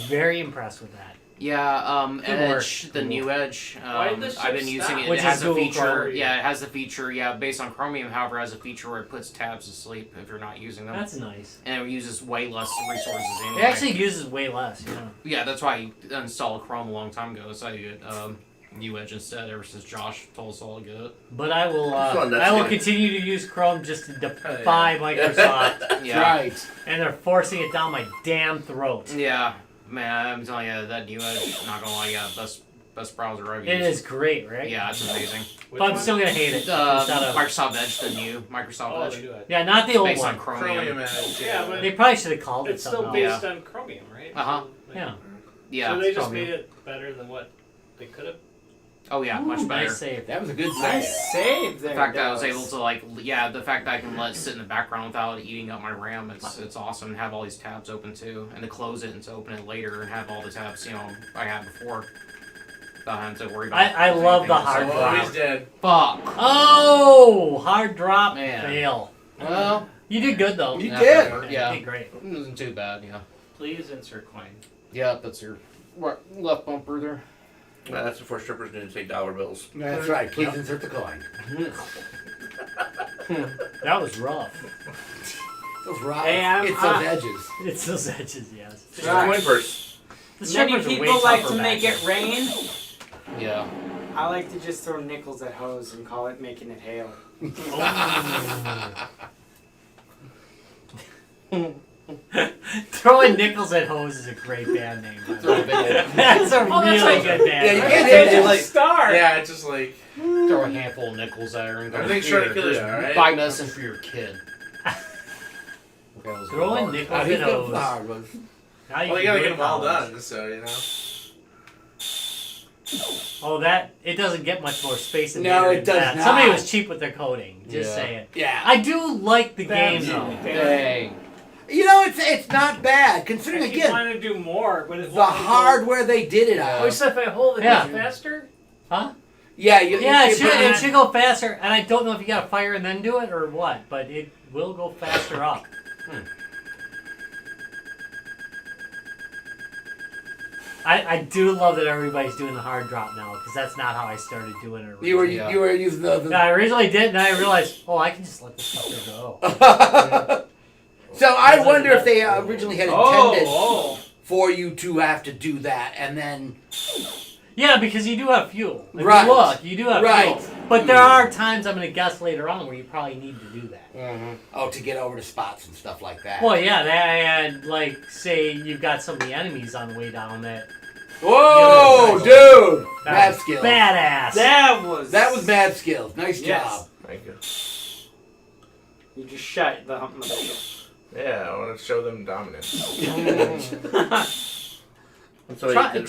S2: Very impressed with that.
S7: Yeah,
S2: Good work.
S7: Edge, the new Edge.
S1: Why did this
S7: I've
S1: ship
S7: been using
S1: stop?
S7: it.
S2: Which
S7: It has
S2: is
S7: a
S2: Google
S7: feature.
S2: Chrome.
S7: Yeah, it has a feature. Yeah, based on Chromium, however, has a feature where it puts tabs to sleep if you're not using them,
S2: That's nice.
S7: and it uses way less resources anyway.
S2: It actually uses way less. Yeah.
S7: Yeah, that's why I installed Chrome a long time ago. So I did new Edge instead. Ever since Josh told us all to get it.
S2: But I will.
S6: Fun, that's
S2: I will
S6: good.
S2: continue to use Chrome just to defy Microsoft,
S7: Yeah.
S3: Right.
S2: and they're forcing it down my damn throat.
S7: Yeah, man, I'm telling you that new Edge. Not gonna lie, yeah, best browser I've used.
S2: It is great, right?
S7: Yeah, it's amazing.
S2: But I'm still gonna hate it. It's not a-
S7: Microsoft Edge, the new Microsoft
S1: Oh,
S7: Edge.
S1: they do it.
S2: yeah, not the old
S7: Based
S2: one.
S7: on Chromium.
S4: Chromium Edge.
S1: Yeah, but
S2: They probably should have called it
S1: it's
S2: something
S1: still
S2: else.
S1: based on Chromium, right?
S7: Uh-huh.
S2: Yeah.
S7: Yeah.
S1: So they just
S2: Chromium.
S1: made it better than what they could have.
S7: Oh yeah,
S2: Ooh,
S7: much better.
S2: Nice save.
S3: That was a good save.
S5: Nice save there.
S7: The fact that I was
S5: Dallas.
S7: able to the fact that I can let it sit in the background without it eating up my RAM, it's awesome. And have all these tabs open too, and to close it and to open it later and have all the tabs I had before. Without having to worry about.
S2: I love the
S7: anything.
S2: hard
S4: Oh,
S2: drive.
S4: he's dead.
S7: Fuck.
S2: Oh, hard drop
S7: Man.
S2: fail.
S7: Well,
S2: You did good though.
S3: You
S7: yeah,
S3: did.
S7: whatever.
S2: You
S7: Yeah,
S2: did great.
S7: it wasn't too bad. Yeah.
S1: Please insert coin.
S7: Yeah, that's your left bumper there.
S6: Nah, that's before strippers didn't take dollar bills.
S3: That's right. Please insert the coin.
S2: That was rough.
S3: Those rocks.
S5: Hey, I'm-
S3: it's those edges.
S2: It's those edges, yes.
S6: Just a coin purse.
S2: The
S5: Many
S2: strippers are way
S5: people like
S2: tougher
S5: to
S2: back
S5: make
S2: then.
S5: it rain.
S7: Yeah.
S5: I like to just throw nickels at hose and call it making it hail.
S2: Throwing nickels at hoes is a great band name. By the way. That's a
S1: that's
S2: really
S1: like-
S2: good band
S3: Yeah, you
S2: name.
S3: can't
S1: It's
S3: hit
S1: a
S3: like
S1: star.
S4: Yeah, it's just like
S7: Throw a handful of nickels at her and go,
S4: Everything's
S7: "Here,
S4: trying to kill you,
S7: here's
S4: alright?"
S7: buy medicine for your kid.
S2: Throwing nickels
S3: he's
S2: at
S3: got the
S2: hoes.
S3: hard ones.
S2: Now you
S4: well, you
S2: can
S4: gotta
S2: do
S4: get
S2: it
S4: them all
S2: college.
S4: done. So you know.
S2: Oh, that it doesn't get much more space in
S3: No,
S2: there
S3: it
S2: than
S3: does
S2: that.
S3: not.
S2: Somebody was cheap with their coding. Just
S7: Yeah.
S2: saying.
S3: Yeah.
S2: I do like the game
S1: That's-
S2: though.
S7: Dang.
S3: You know, it's not bad considering
S1: I keep
S3: again
S1: wanting to do more, but it
S3: the
S1: won't let me go.
S3: hardware they did it
S1: Oh,
S3: on.
S1: so if I hold it
S2: Yeah.
S1: goes faster?
S2: Huh?
S3: Yeah,
S2: Yeah, it
S3: but-
S2: should go faster, and I don't know if you gotta fire and then do it or what, but it will go faster up. I do love that everybody's doing the hard drop now, because that's not how I started doing it originally.
S3: You were
S7: Yeah.
S3: you were using the
S2: I originally did, and I realized, oh, I can just let this sucker go.
S3: So I wonder if they originally had intended
S1: Oh,
S3: for you to have to do that, and then
S2: Yeah, because you do have fuel. If
S3: Right.
S2: you look, you do have
S3: Right.
S2: fuel. But there are times, I'm going to guess later on, where you probably need to do that.
S3: to get over to spots and stuff like that.
S2: Well, yeah, and like, say you've got some of the enemies on the way down that.
S3: Whoa,
S2: Yeah,
S3: dude!
S2: that
S3: Mad
S2: was
S3: skills.
S2: Badass.
S3: That was mad skills. Nice
S5: Yes.
S3: job.
S6: Thank you.
S5: You just shot the hump.
S6: Yeah, I want to show them dominance.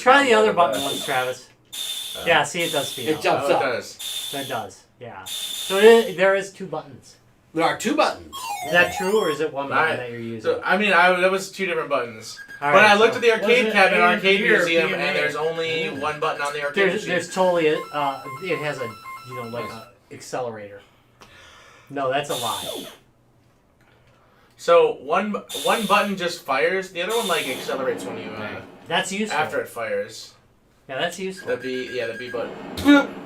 S2: Try the other button once, Travis. Yeah, see, it does speed
S3: It
S2: up.
S3: jumps
S6: Oh, it
S3: up.
S6: does.
S2: It does, yeah. So there is 2 buttons.
S3: There are 2 buttons.
S2: Is that true, or is it one button
S6: Right.
S2: that you're using?
S4: So I mean, that was 2 different buttons.
S2: All
S4: When
S2: right,
S4: I looked
S2: so
S4: at the arcade
S1: Was it
S4: cabinet,
S1: A,
S4: arcade
S1: B, or
S4: museum,
S1: B and
S4: and
S1: A?
S4: there's only one button on the arcade machine.
S2: there's totally it has a like a accelerator. No, that's a lie.
S4: So one button just fires, the other one like accelerates when you
S2: That's useful.
S4: after it fires.
S2: Yeah, that's useful.
S4: The B button.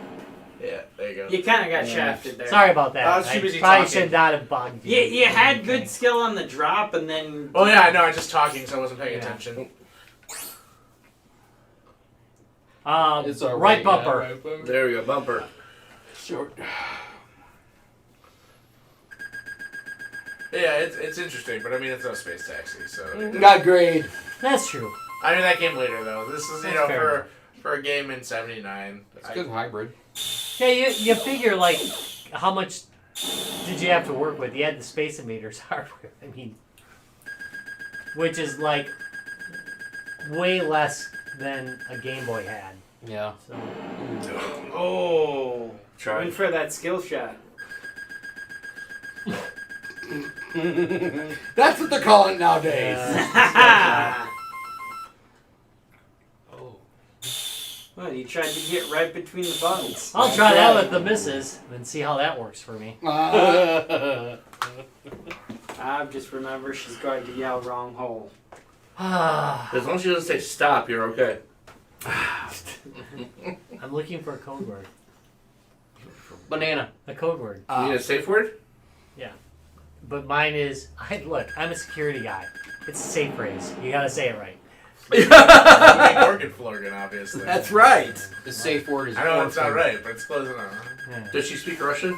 S4: Yeah, there you go.
S5: You kind of got shafted there.
S2: Sorry about that.
S4: I was too busy
S2: probably
S4: talking.
S2: should not have bugged you.
S5: You had good skill on the drop, and then.
S4: Oh yeah, I know. I was just talking, so I wasn't paying
S2: Yeah.
S4: attention.
S7: It's our
S2: right bumper.
S6: There we go, bumper.
S3: Short.
S4: Yeah, it's interesting, but I mean, it's no space taxi, so.
S3: Not great.
S2: That's true.
S4: I mean, that came later though. This is
S2: That's fair
S4: for a game in '79.
S7: It's a good hybrid.
S2: Yeah, you figure like how much did you have to work with? You had the Space Invaders hardware. I mean, which is like way less than a Game Boy had.
S7: Yeah.
S2: So
S5: Oh.
S6: Try.
S5: Went for that skill shot.
S3: That's what they're calling it nowadays.
S2: oh,
S5: Well, you tried to get right between the buttons.
S2: I'll try that with the misses and see how that works for me.
S5: I just remember she's going to yell wrong hole.
S6: As long as she doesn't say stop, you're okay.
S2: I'm looking for a code word.
S7: Banana.
S2: A code word.
S6: You need a safe word?
S2: But mine is, I'm a security guy. It's a safe phrase. You gotta say it right.
S4: Organ Florgan, obviously.
S3: That's right.
S7: The safe word is
S4: I know it's not
S7: orphan.
S4: right, but it's close enough.
S2: Yeah.
S6: Does she speak Russian?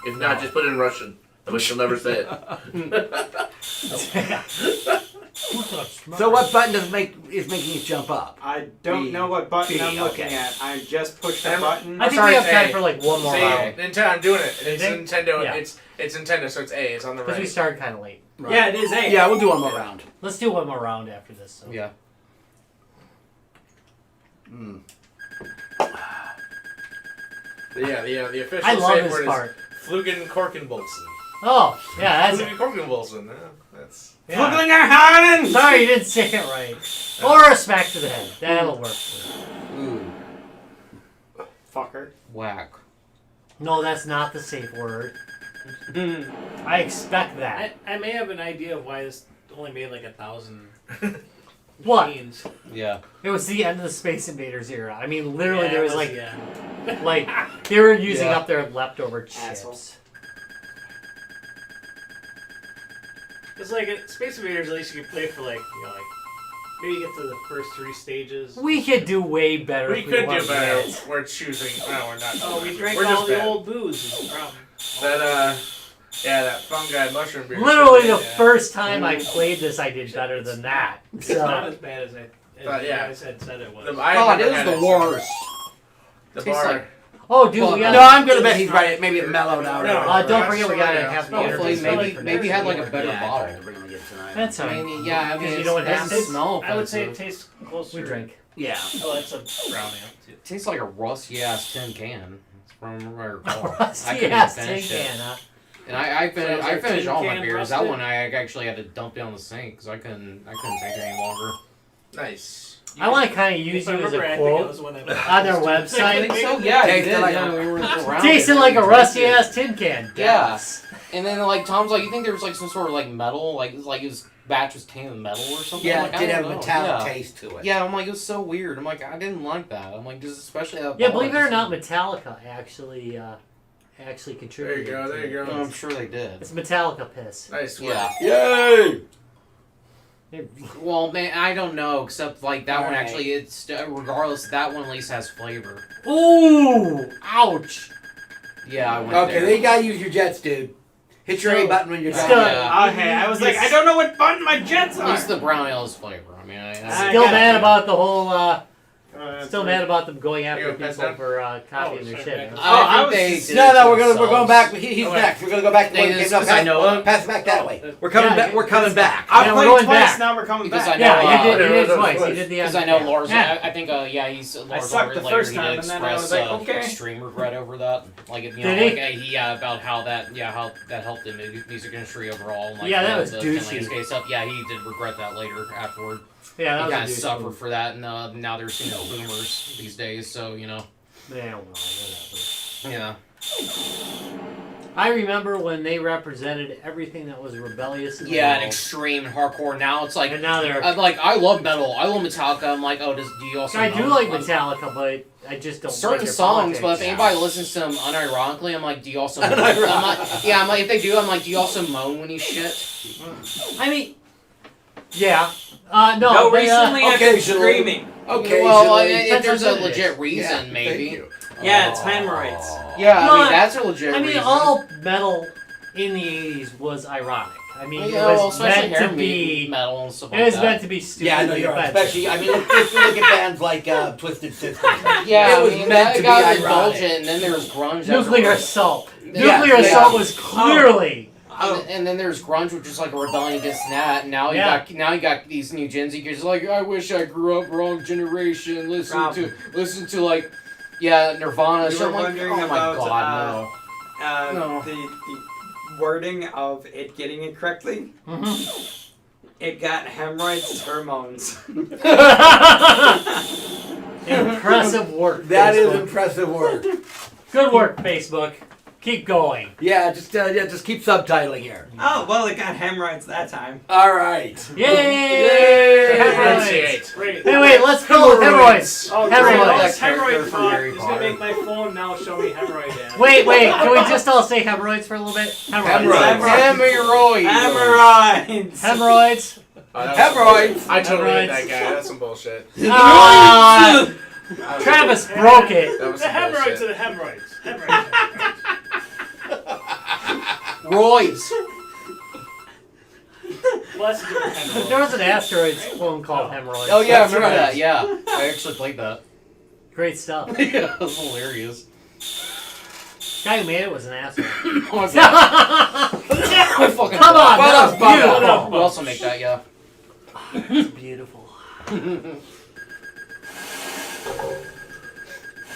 S6: If not, just put it in Russian. But she'll never say it.
S3: So what button is making it jump up?
S5: I don't
S3: B.
S5: know what button
S3: B,
S5: I'm looking
S3: okay.
S5: at. I just pushed the
S4: I'm-
S5: button.
S2: I think
S4: sorry,
S2: we have
S4: it's
S2: time
S4: A.
S2: for like one more
S4: See,
S2: round.
S4: Nintendo, I'm doing it. It's
S2: think?
S4: Nintendo.
S2: Yeah.
S4: It's Nintendo, so it's A. It's on the
S2: Because we
S4: right.
S2: started kind of late.
S5: Yeah, it is A.
S3: Yeah, we'll do one more round.
S2: Let's do one more round after this. So.
S7: Yeah.
S4: Yeah, the official
S2: I love
S4: safe
S2: this
S4: word
S2: part.
S4: is Flugen Korkenbolzen.
S2: Oh, yeah, that's
S4: Flugen Korkenbolzen. Yeah, that's.
S2: yeah.
S5: Fluglinger Hanen!
S2: Sorry, you didn't say it right. Or a smack to the head. That'll work.
S5: Fucker.
S7: Whack.
S2: No, that's not the safe word. I expect that.
S1: I may have an idea of why this only made like 1,000
S2: What?
S1: machines.
S7: Yeah.
S2: It was the end of the Space Invaders era. I mean, literally,
S1: Yeah,
S2: there
S1: it
S2: was like,
S1: yeah.
S2: like they were using
S7: Yeah.
S2: up their leftover chips.
S5: Assholes.
S1: It's like Space Invaders. At least you can play for like maybe get to the first 3 stages.
S2: We could do way better.
S4: We
S2: if
S4: could
S2: wanted
S4: do better.
S2: to.
S4: We're choosing. No, we're not.
S1: Oh, we drank
S4: We're
S1: all
S4: just
S1: the
S4: bad.
S1: old booze. Is the problem.
S4: That Yeah, that fungi mushroom beer.
S2: Literally the
S4: Yeah.
S2: first time I played this, I did better than that.
S1: It's not
S2: So
S1: as bad as
S4: But
S1: you
S4: yeah.
S1: guys had said it was.
S4: I
S5: God,
S4: never
S5: it
S4: had
S5: is the worst.
S4: The
S7: Tastes
S4: bar.
S7: like-
S2: oh, dude,
S7: Well,
S2: we got.
S3: No, I'm gonna bet he's right. Maybe it mellowed out.
S4: No.
S2: Don't forget we gotta
S4: Yeah.
S2: have the
S7: Hopefully,
S2: interview.
S7: maybe had like a better
S3: Yeah, I tried
S7: bottle.
S3: to bring him again tonight.
S2: That's
S7: I
S2: alright.
S7: mean, yeah, I mean,
S2: Because you
S7: it
S2: know what
S7: doesn't
S2: happens?
S7: smell
S1: I would say it
S7: offensive.
S1: tastes closer.
S2: We drink.
S3: Yeah.
S1: Oh, that's a brown ale too.
S7: It tastes like a rusty ass tin can. It's from where I recall. I
S2: Rusty
S7: couldn't
S2: ass
S7: even
S2: tin
S7: finish it.
S2: can, huh?
S7: And I
S1: So
S7: finished,
S1: is
S7: I
S1: our
S7: finished
S1: tin
S7: all my
S1: can
S7: beers.
S1: rusted?
S7: That one I actually had to dump down the sink because I couldn't take it any longer.
S4: Nice.
S2: I want to kind of use
S1: If I
S2: you as
S1: remember,
S2: a
S1: I think it
S2: quote
S1: was when I
S2: on their
S7: I
S2: website.
S7: think so. Yeah, you
S3: Tasted
S7: did.
S3: like
S7: Yeah, we were around.
S2: Tasting
S7: it,
S2: like a
S7: and
S2: rusty
S7: tasted-
S2: ass tin can.
S7: Yeah.
S2: Yes.
S7: And then like Tom's like, you think there was like some sort of like metal, like his batch was tainted with metal or something?
S3: Yeah,
S7: I'm
S3: it
S7: like,
S3: did
S7: I
S3: have a
S7: don't know.
S3: metallic
S7: Yeah.
S3: taste to it.
S7: Yeah, I'm like, it was so weird. I'm like, I didn't like that. I'm like, just especially that.
S2: Yeah,
S7: bottle,
S2: believe it or
S7: just-
S2: not, Metallica actually
S4: There
S2: contributed.
S4: you go.
S2: to
S4: There you
S2: it.
S4: go.
S7: I'm sure they did.
S2: It's Metallica piss.
S4: Nice one.
S7: Yeah.
S3: Yay!
S7: Well, man, I don't know. Except like that one
S3: Alright.
S7: actually, it's regardless. That one at least has flavor.
S2: Ooh! Ouch!
S7: Yeah, I went
S3: Okay,
S7: there.
S3: then you gotta use your jets, dude. Hit your A button when you're
S2: Still-
S3: done.
S7: Yeah.
S5: Okay, I was like, I don't know what button my jets
S7: At
S5: are.
S7: least the brown ale is flavor. I mean, I
S2: Still
S5: got
S2: mad
S5: it.
S2: about the whole. Still
S5: That's
S2: mad about them going after
S4: You go, pass
S2: people
S4: down?
S2: for copying their
S1: sorry,
S2: shit.
S1: man.
S2: man.
S5: I
S7: I
S5: was
S7: think they
S5: just-
S7: did
S3: No,
S7: it
S3: no,
S7: to
S3: we're going
S7: themselves.
S3: back. He's
S4: Okay.
S3: next. We're gonna go back to
S7: Hey,
S3: the
S7: this
S3: game. No,
S7: is 'cause I
S3: pass,
S7: know him.
S3: pass it back that way. We're
S2: Yeah,
S3: coming back. We're coming back.
S5: I
S2: Yeah, we're
S5: played
S2: going
S5: twice,
S2: back.
S5: now we're coming
S7: Because
S5: back.
S7: I know,
S2: Yeah, you did
S3: Whatever,
S2: twice.
S3: whatever.
S2: You did the
S7: Because I know Lars.
S2: Yeah.
S7: I think yeah, he's Lars
S5: sucked the
S7: later
S5: first
S7: he
S5: time,
S7: did
S5: and then I
S7: express
S5: was like, okay.
S7: extreme regret over that. Like if you
S2: Did
S7: know,
S2: he?
S7: like about how that helped the music industry overall. And, like,
S2: Yeah, that
S7: the-
S2: was
S7: the
S2: douchey.
S7: landscape stuff. Yeah, he did regret that later afterward.
S2: Yeah, that
S7: He kind
S2: was
S7: of
S2: a
S7: suffered
S2: douche
S7: for that, and now there's boomers these days. So you know,
S2: move. Yeah, well, whatever.
S7: yeah.
S2: I remember when they represented everything that was rebellious in the
S7: Yeah, and
S2: world.
S7: extreme hardcore. Now it's like
S2: And now they're.
S7: I'm like, I love metal. I love Metallica. I'm like, oh, do you also?
S2: I do
S7: know-
S2: like Metallica, but I just don't
S7: certain
S2: like their
S7: songs, but if
S2: politics.
S7: anybody listens to them unironically, I'm like, do you also? I'm like, yeah, I'm like, if they do, I'm like, do you also moan when you shit?
S2: I mean, yeah. No,
S5: No,
S2: but,
S5: recently I've been
S3: occasionally.
S5: screaming.
S3: Okay.
S7: Well,
S3: so-
S7: if there's a
S2: Depends on
S7: legit
S2: what it
S7: reason,
S3: Yeah, thank
S7: maybe.
S3: you.
S5: Yeah, it's hemorrhoids.
S7: Yeah,
S2: No,
S7: I mean that's a legit
S2: I mean,
S7: reason.
S2: all metal in the 80s was ironic. I mean,
S7: yeah, well,
S2: it was
S7: especially
S2: meant to
S7: hair
S2: be.
S7: metal and stuff
S2: It
S7: like
S2: was
S7: that.
S2: meant to be stupid.
S3: Yeah, I know you're right. Especially, I mean, if you look at bands like Twisted Sister.
S7: Yeah,
S3: it was
S7: I mean,
S3: meant
S7: that
S3: to be
S7: got
S3: ironic.
S7: indulgent, and then there's grunge.
S2: Nuclear
S7: afterwards.
S2: assault.
S7: Yeah,
S2: Nuclear
S7: yeah.
S2: assault was clearly.
S7: And then there's grunge, which is like a rebellion against that. And now
S2: Yeah.
S7: you got these new Gen Z kids like, I wish I grew up wrong generation. Listen to like, yeah, Nirvana.
S5: You
S7: So
S5: were
S7: I'm like,
S5: wondering
S7: oh my
S5: about,
S7: god, no. No.
S5: the wording of it getting it correctly.
S2: Mhm.
S5: It got hemorrhoids hormones.
S2: Impressive work.
S3: That is
S2: Facebook.
S3: impressive work.
S2: Good work, Facebook. Keep going.
S3: Yeah, just keep subtitling here.
S5: Oh, well, it got hemorrhoids that time.
S3: All right.
S2: Yay! Hemorrhoids.
S4: Enunciate.
S1: Wait,
S2: Hey, wait, let's go with hemorrhoids.
S1: Oh,
S2: Hemorrhoids.
S1: great. All this
S7: That character
S1: hemorrhoid
S7: from
S1: talk
S7: Harry
S1: is gonna
S7: Potter.
S1: make my phone now show me hemorrhoid ads.
S2: Wait, can we just all say hemorrhoids for a little bit? Hemorrhoids.
S3: Hemorrhoids.
S7: Hemorrhoids.
S5: Hemorrhoids!
S2: Hemorrhoids.
S4: Oh, that was
S3: Hemorrhoids.
S4: I totally hate
S2: Hemorrhoids.
S4: that guy. That's some bullshit.
S2: Ah,
S4: That was
S2: Travis
S4: some-
S2: broke it.
S4: That was
S1: The
S4: some
S1: hemorrhoids
S4: bullshit.
S1: are the hemorrhoids. Hemorrhoids.
S7: Royds.
S1: Well, that's a different hemorrhoid.
S2: There was an asteroid clone called Hemorrhoids.
S7: Oh yeah, I
S3: That's
S7: remember
S3: right.
S7: that. Yeah, I actually played that.
S2: Great stuff.
S7: Yeah, that was hilarious.
S2: Guy who made it was an asshole.
S7: Oh, I fucking
S2: Come on,
S3: What
S2: that
S3: else,
S2: was
S3: Bob?
S2: beautiful.
S7: We'll also make that, yeah.
S2: It's beautiful.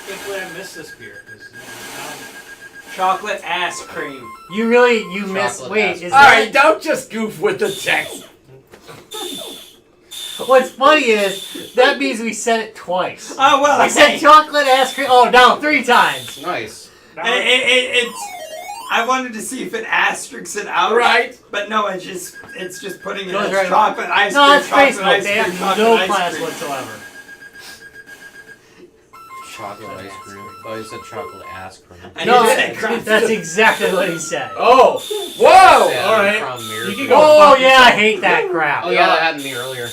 S1: Thankfully, I missed this beer. 'Cause,
S5: Chocolate ass cream.
S2: You missed.
S7: Chocolate
S2: Wait,
S7: ass.
S2: is
S3: All
S2: that?
S3: right, don't just goof with the text.
S2: What's funny is that means we said it twice.
S5: Oh, well,
S2: I said chocolate ice cream. Oh no, 3 times.
S7: Nice.
S5: It's. I wanted to see if it asterisks it out.
S3: Right.
S5: But no, it's just putting it
S2: Goes
S5: as
S2: right-
S5: chocolate ice
S2: No,
S5: cream.
S2: it's
S5: chocolate
S2: Facebook.
S5: ice
S2: They
S5: cream,
S2: have
S5: chocolate
S2: no
S5: ice
S2: class
S5: cream.
S2: whatsoever.
S7: Chocolate ice cream. I thought you said chocolate ass cream.
S5: I
S2: No,
S5: need to say crap.
S2: that's exactly what he said.
S3: Oh. Whoa.
S7: Yeah,
S3: All right.
S7: from Mirror.
S1: You can go
S2: Oh
S1: fuck
S2: yeah, I
S1: yourself.
S2: hate that crap.
S7: Oh yeah, that happened to me earlier.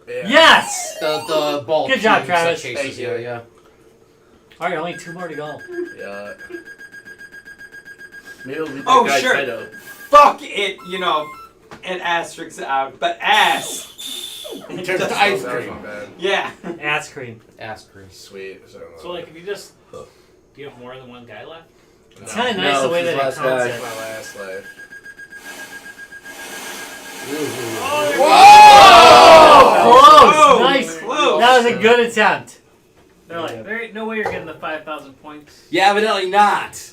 S4: Yeah.
S2: Yes.
S7: The ball.
S2: Good job,
S7: cubes
S2: Travis.
S7: That chases
S4: Thank
S7: you.
S4: you.
S7: Yeah.
S2: All right, only 2 more to go.
S4: Yeah.
S6: Maybe it'll be that
S5: Oh,
S6: guy
S5: sure.
S6: Taito.
S5: Fuck it, it asterisks out, but ass.
S3: It turns to ice
S4: That was
S3: cream.
S4: not bad.
S5: Yeah.
S2: Ass cream.
S7: Ass cream.
S4: Sweet.
S1: So like, if you just, do you have more than one guy left?
S2: It's kind of nice the way that it
S6: last
S2: counts
S6: guy.
S2: it.
S4: My last life.
S2: Close!
S5: Oh,
S2: Nice!
S5: close.
S2: That was a good attempt.
S1: They're like, there ain't no way you're getting the 5,000 points.
S3: Yeah, evidently not.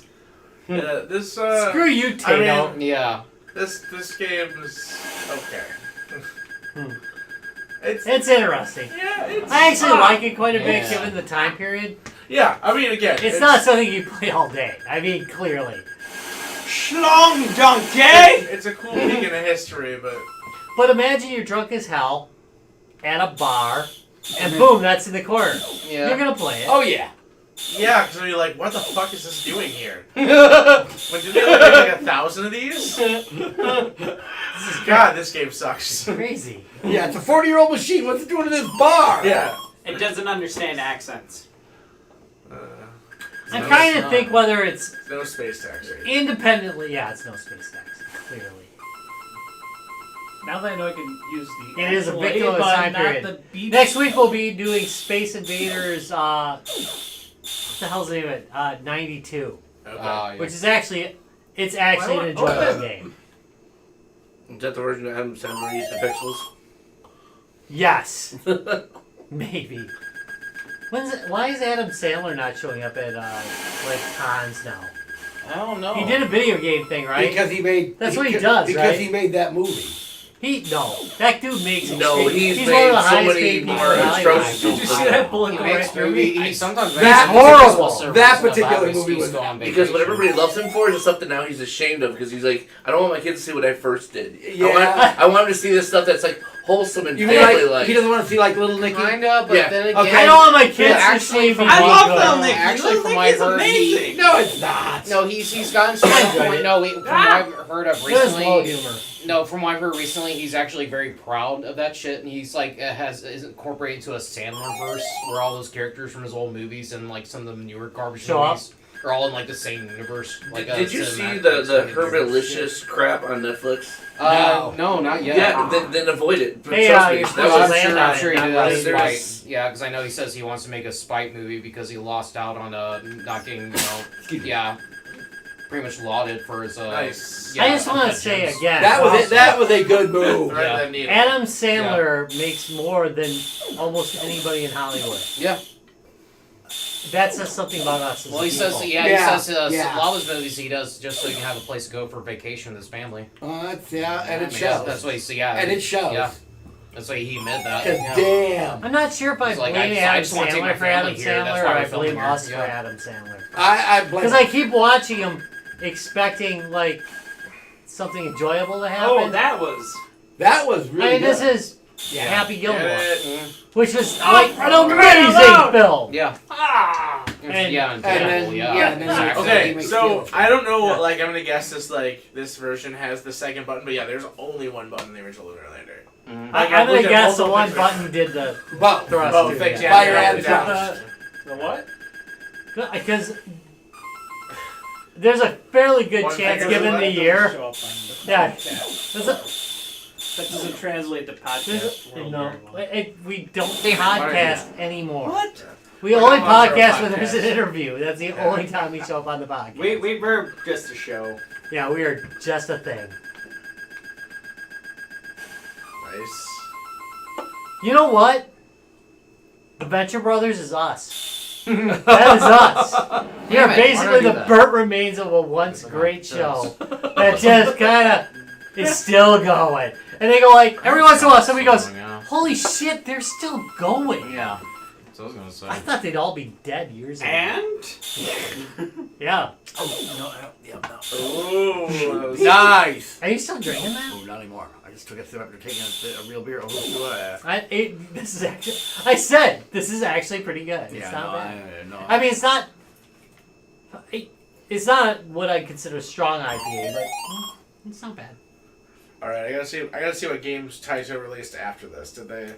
S4: Yeah, this
S2: Screw you, Tato.
S7: Yeah.
S4: this game is okay.
S2: Hmm.
S4: It's
S2: It's interesting.
S4: yeah, it's
S2: I actually like it quite a bit
S7: Yeah.
S2: given the time period.
S4: yeah. I mean, again,
S2: It's not something you play all day. I mean, clearly.
S5: Schlong donkey!
S4: It's a cool peek into history, but
S2: But imagine you're drunk as hell at a bar, and boom, that's in the corner.
S7: Yeah.
S2: You're gonna play it.
S3: Oh yeah.
S4: yeah, because you're like, what the fuck is this doing here? When did they only make like 1,000 of these? God, this game sucks.
S2: Crazy.
S3: Yeah, it's a 40-year-old machine. What's it doing in this bar?
S4: Yeah.
S5: It doesn't understand accents.
S2: I'm
S4: No,
S2: trying
S4: it's
S2: to
S4: not.
S2: think whether it's
S4: No space taxi.
S2: independently. Yeah, it's no space tax. Clearly.
S1: Now that I know I can use the
S2: It is a
S1: actual
S2: victim
S1: A
S2: of the
S1: button,
S2: time
S1: not
S2: period.
S1: the B.
S2: Next week we'll be doing Space Invaders. What the hell's the name of it? 92,
S4: Okay.
S7: Yeah.
S2: which is actually an enjoyable game.
S6: Is that the version that Adam Sandler used the pixels?
S2: Yes, maybe. Why is Adam Sandler not showing up at cons now?
S7: I don't know.
S2: He did a video game thing, right?
S3: Because he made.
S2: That's what he does,
S3: Because
S2: right?
S3: he made that movie.
S2: That dude makes
S6: No,
S2: extreme-
S6: he's
S2: one of
S6: made
S2: the
S6: so
S2: highest
S6: many
S2: paid people
S6: more
S2: in Hollywood.
S6: atrocious
S1: Did you see that bullet
S7: He
S1: go
S7: makes
S1: right through
S7: movie.
S1: me?
S7: He sometimes
S3: That's
S7: makes
S3: horrible.
S7: service
S3: That
S7: about
S3: particular
S7: his
S3: movie was
S7: feast on
S6: Because what
S7: vacation.
S6: everybody loves him for is something now he's ashamed of because he's like, I don't want my kids to see what I first did.
S3: Yeah.
S6: I want him to see this stuff that's like wholesome and
S3: You mean
S6: family
S3: like
S6: like.
S3: he doesn't want to see like Little Nicky?
S7: Kinda, but
S6: Yeah.
S7: then again,
S3: Okay.
S2: I don't want my kids to
S7: actually,
S2: see
S7: from
S2: me
S5: I
S2: be
S5: love
S2: good.
S5: Little Nicky.
S7: Actually,
S5: Little
S7: from what I've
S5: Nicky's
S7: heard,
S5: amazing.
S3: No, it's not.
S7: No, he's gotten to that point. No, from what I've heard of
S2: It was low
S7: recently.
S2: humor.
S7: No, from what I've heard recently, he's actually very proud of that shit, and he's like is incorporated into a Sandler verse where all those characters from his old movies and like some of the newer garbage
S2: Show up?
S7: movies are all in like the same universe. Like
S6: Did you see
S7: cinematic
S6: the
S7: universe.
S6: Herbalicious crap on Netflix?
S7: No, not yet.
S6: Yeah, then avoid it.
S2: Hey,
S6: Trust me,
S2: you're
S6: that
S2: supposed
S6: was-
S2: to land on
S7: I'm sure
S2: it,
S7: he
S2: not
S7: did
S2: right
S7: that
S2: there.
S6: There's-
S7: spite. Yeah, because I know he says he wants to make a spite movie because he lost out on not getting, pretty much lauded for his.
S4: Nice.
S7: Yeah,
S2: I just want to
S7: uncut
S2: say
S7: gems.
S2: again.
S3: That was
S2: also,
S3: it. That was a good move.
S4: Thread
S7: Yeah.
S4: that needle.
S2: Adam Sandler makes more than almost anybody in Hollywood.
S7: Yeah.
S2: That says something about us as
S7: Well, he
S2: people.
S7: says,
S3: Yeah,
S7: he says
S3: yeah.
S7: a lot of his movies he does just so he can have a place to go for vacation with his family.
S3: That's, yeah, and
S7: I
S3: it
S7: mean,
S3: shows.
S7: That's what he yeah.
S3: And it shows.
S7: Yeah. That's why he admitted that.
S3: 'Cause
S7: Yeah.
S3: damn.
S2: I'm not sure if I
S7: He's like,
S2: blame
S7: I
S2: Adam
S7: just wanna take my
S2: Sandler for Adam
S7: family here, that's
S2: Sandler or
S7: why
S2: I
S7: we're filming
S2: blame
S7: here.
S2: us for
S7: Yeah.
S2: Adam Sandler.
S3: I blame.
S2: Because I keep watching him expecting, like, something enjoyable to happen.
S5: Oh, that was.
S3: that was really
S2: I mean, this
S3: good.
S2: is
S3: Yeah.
S2: Happy Gilmore,
S4: Get
S7: Mm.
S2: which was
S5: Oh,
S2: like an
S5: for crying out
S2: amazing
S5: loud!
S2: film.
S7: Yeah.
S5: Ah!
S2: And-
S7: yeah,
S3: and then-
S7: incredible,
S3: yeah, and then
S7: exactly.
S3: he
S4: Okay,
S3: makes
S4: so
S3: deals.
S4: I don't know.
S2: Yeah.
S4: Like, I'm gonna guess this version has the second button, but yeah, there's only one button in the original Lunar Lander.
S7: Mhm.
S4: Like,
S2: I'm
S4: I've
S2: gonna
S4: looked at
S2: guess
S4: both
S2: the
S4: of
S2: one
S4: them.
S2: button did the
S3: Both.
S2: thrust.
S4: Both
S2: too,
S4: things,
S2: yeah.
S3: Fire
S4: yeah,
S3: and
S4: yeah.
S3: thrust.
S1: The what?
S2: Because there's a fairly good
S4: One
S2: chance,
S4: finger
S2: given
S4: left
S2: the
S4: doesn't
S2: year.
S1: Show up on the
S2: Yeah.
S1: podcast.
S2: There's a,
S1: That doesn't translate to podcast. world
S2: no,
S1: very well.
S2: we don't
S7: Damn it,
S2: podcast anymore.
S1: What?
S2: We
S4: We're
S2: only
S4: not on for a
S2: podcast when there's
S4: podcast.
S2: an interview. That's the only time we show up on the podcast.
S5: We're just a show.
S2: Yeah, we are just a thing.
S4: Nice.
S2: You know what? The Venture Brothers is us. That is us. We are
S7: Damn it, why
S2: basically
S7: don't I do
S2: the
S7: that?
S2: Burt remains of a once great show that just kind of is still going. And they go like, every once in a while somebody goes,
S7: Yeah.
S2: holy shit, they're still going.
S7: Yeah. So I was gonna say.
S2: I thought they'd all be dead years ago.
S5: And?
S2: Yeah.
S3: Oh, no, I don't. Yeah, no.
S4: Ooh.
S3: Nice.
S2: Are you still drinking that?
S3: Oh, not anymore. I just took a sip after taking a real beer. Oh,
S2: This is actually, I said, this is actually pretty good. It's not bad.
S3: no.
S2: I mean, it's not what I consider a strong IPA, but it's not bad.
S4: All right, I gotta see what games Taito released after this. Did they?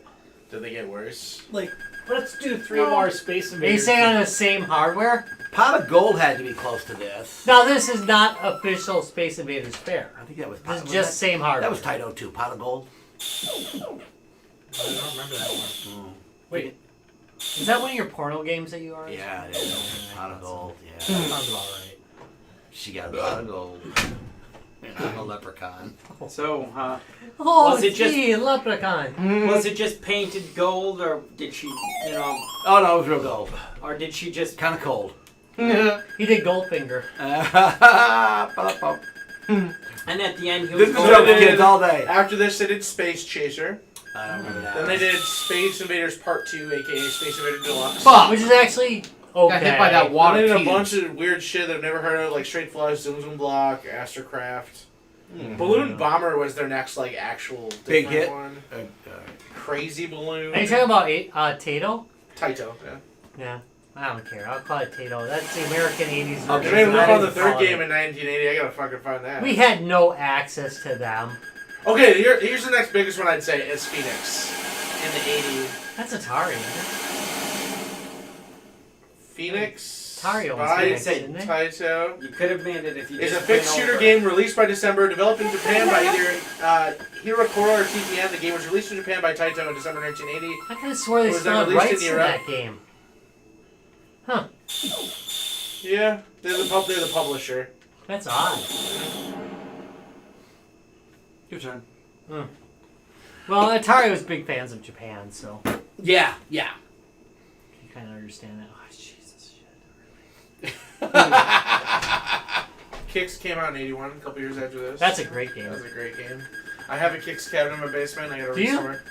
S4: Did they get worse?
S1: Like, let's do 3 more Space
S2: Are you
S1: Invaders.
S2: saying on the same hardware?
S3: Pot of Gold had to be close to this.
S2: Now this is not official Space Invaders Fair.
S3: I think that was
S2: This
S3: Pot
S2: is
S3: was
S2: just same hardware.
S3: that was Taito too. Pot of Gold.
S4: I don't remember that one.
S1: Wait,
S2: Is that one of your porno games that you are?
S3: Yeah, it is. Pot of Gold. Yeah.
S2: Sounds about right.
S3: She got a pot of gold. And I'm a leprechaun.
S5: So,
S2: Oh,
S5: Was it just-
S2: gee, leprechaun.
S5: was it just painted gold, or did she,
S3: Oh no, it was real gold.
S5: or did she just?
S3: Kind of cold.
S2: He did Goldfinger.
S3: Ba-da-bum.
S5: And at the end, he
S3: This
S5: was
S3: is
S5: going
S3: for the
S4: did-
S3: kids all day.
S4: After this, they did Space Chaser.
S3: I don't remember that.
S4: Then they did Space Invaders Part 2, aka Space Invader Deluxe.
S2: Which is actually okay.
S7: Got hit by that
S4: Then
S7: water
S4: they did a
S7: cube.
S4: bunch of weird shit that I've never heard of, like Straight Flush, Zoom Zoom Block, Astrocraft.
S7: Hmm.
S4: Balloon Bomber was their next like actual
S3: Big
S4: different
S3: hit.
S4: one. Crazy Balloon.
S2: Are you talking about Tato?
S4: Taito, yeah.
S2: Yeah. I don't care. I'll call it Tato. That's the American 80s version.
S3: Okay,
S4: They made a
S2: I
S4: move on the
S2: didn't
S4: third
S2: call
S4: game
S2: it.
S4: in 1980. I gotta fucking find that.
S2: We had no access to them.
S4: Okay, here's the next biggest one I'd say is Phoenix in the 80s.
S2: That's Atari, isn't
S4: Phoenix
S2: Atari owns
S4: by
S2: Phoenix, didn't they?
S4: Taito.
S5: You could have made it if you.
S4: It's a
S5: just
S4: fixed
S5: went
S4: shooter
S5: over.
S4: game released by December, developed in Japan by either Hirokoro or TPM. The game was released in Japan by Taito in December 1980.
S2: it? I could have swore they
S4: Was
S2: still
S4: that
S2: had
S4: released
S2: rights
S4: in
S2: to
S4: Europe?
S2: that game. Huh.
S4: Yeah, they're the publisher.
S2: That's odd.
S3: Your turn.
S2: Well, Atari was big fans of Japan, so
S3: Yeah, yeah.
S2: you kind of understand that. Oh, Jesus, shit.
S4: Kicks came out in 81, a couple years after this.
S2: That's a great
S4: That
S2: game.
S4: was a great game. I have a Kicks cabinet in my basement. I gotta
S2: Do you?
S4: restore.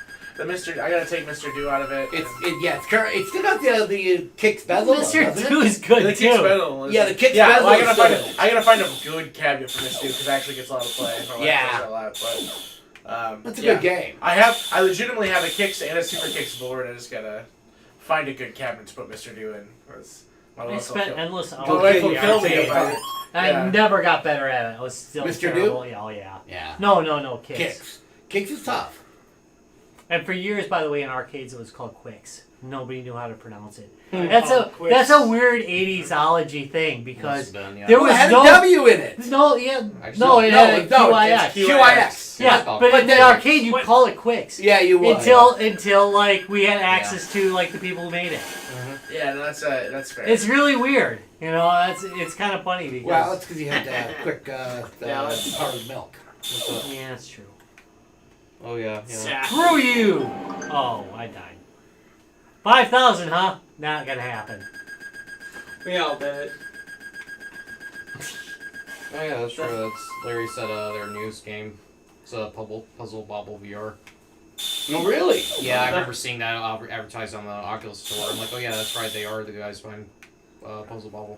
S4: I gotta take Mr. Do out of it.
S3: It's still got the Kicks bezel.
S2: Mr.
S3: doesn't it?
S2: 2 is good,
S4: The Kicks
S2: too.
S4: bezel is
S3: Yeah, the Kicks
S4: yeah,
S3: bezel
S4: well,
S3: is still-
S4: I gotta find a good cabinet for Mr. Do because it actually gets a lot of play. My wife
S3: Yeah.
S4: plays a lot, but
S3: That's a
S4: yeah.
S3: good game.
S4: I legitimately have a Kicks and a Super Kicks board. I just gotta find a good cabinet to put Mr. Do in. 'Cause my
S2: I
S4: wife will
S2: spent
S4: kill-
S2: endless
S4: my
S2: hours.
S4: wife will
S3: yeah,
S4: kill me
S3: yeah.
S4: about it.
S2: I
S4: Yeah.
S2: never got better at it. I was still
S3: Mr.
S2: terrible. Yeah, oh, yeah.
S3: Yeah.
S2: No, Kicks.
S3: Kicks. Kicks is tough.
S2: And for years, by the way, in arcades, it was called Quicks. Nobody knew how to pronounce it.
S1: Oh, Quicks.
S2: That's a weird 80s-ology thing because
S7: Must've been, yeah.
S2: there
S3: Well,
S2: was
S3: it had
S2: no
S3: a W in it.
S2: no yeah
S7: Actually,
S2: no it
S3: no,
S2: had a
S3: no,
S2: QIX.
S3: it's QIX.
S2: Yeah,
S7: But
S2: but in the
S3: then-
S2: arcade you
S1: What-
S2: call it Quicks.
S3: Yeah, you would.
S2: Until like we had access to like the people who made it.
S4: Yeah, no, that's fair.
S2: It's really weird. You know, it's kind of funny because
S3: Well, that's because you had quick
S5: that's-
S3: powdered milk.
S2: yeah, that's true.
S6: Oh yeah.
S2: Screw you! Oh, I died. 5,000, huh? Not gonna happen.
S5: We all did it.
S7: Oh yeah, that's true. That's Larry said their newest game. It's a Puzzle Bobble VR.
S3: No, really?
S7: Yeah, I remember seeing that advertised on the Oculus store. I'm like, oh yeah, that's right. They are the guys behind Puzzle Bobble.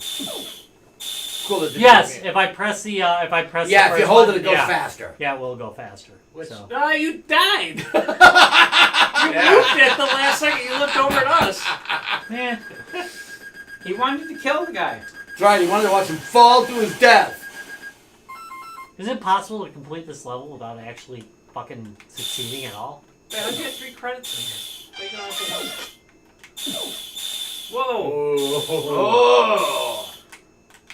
S3: Cool. that they
S2: Yes,
S3: did it.
S2: if I press the
S3: Yeah,
S2: the
S3: if you
S2: first
S3: hold
S2: button,
S3: it, it goes
S2: yeah.
S3: faster.
S2: Yeah, it will go faster.
S1: Which,
S2: So.
S1: you died. You
S4: Yeah.
S1: moved it the last second you looked over at us.
S2: Yeah.
S5: He wanted to kill the guy.
S3: That's right. He wanted to watch him fall to his death.
S2: Is it possible to complete this level without actually fucking succeeding at all?
S1: Wait, how'd you get 3 credits in here? Take it off the one. Whoa.
S4: Oh.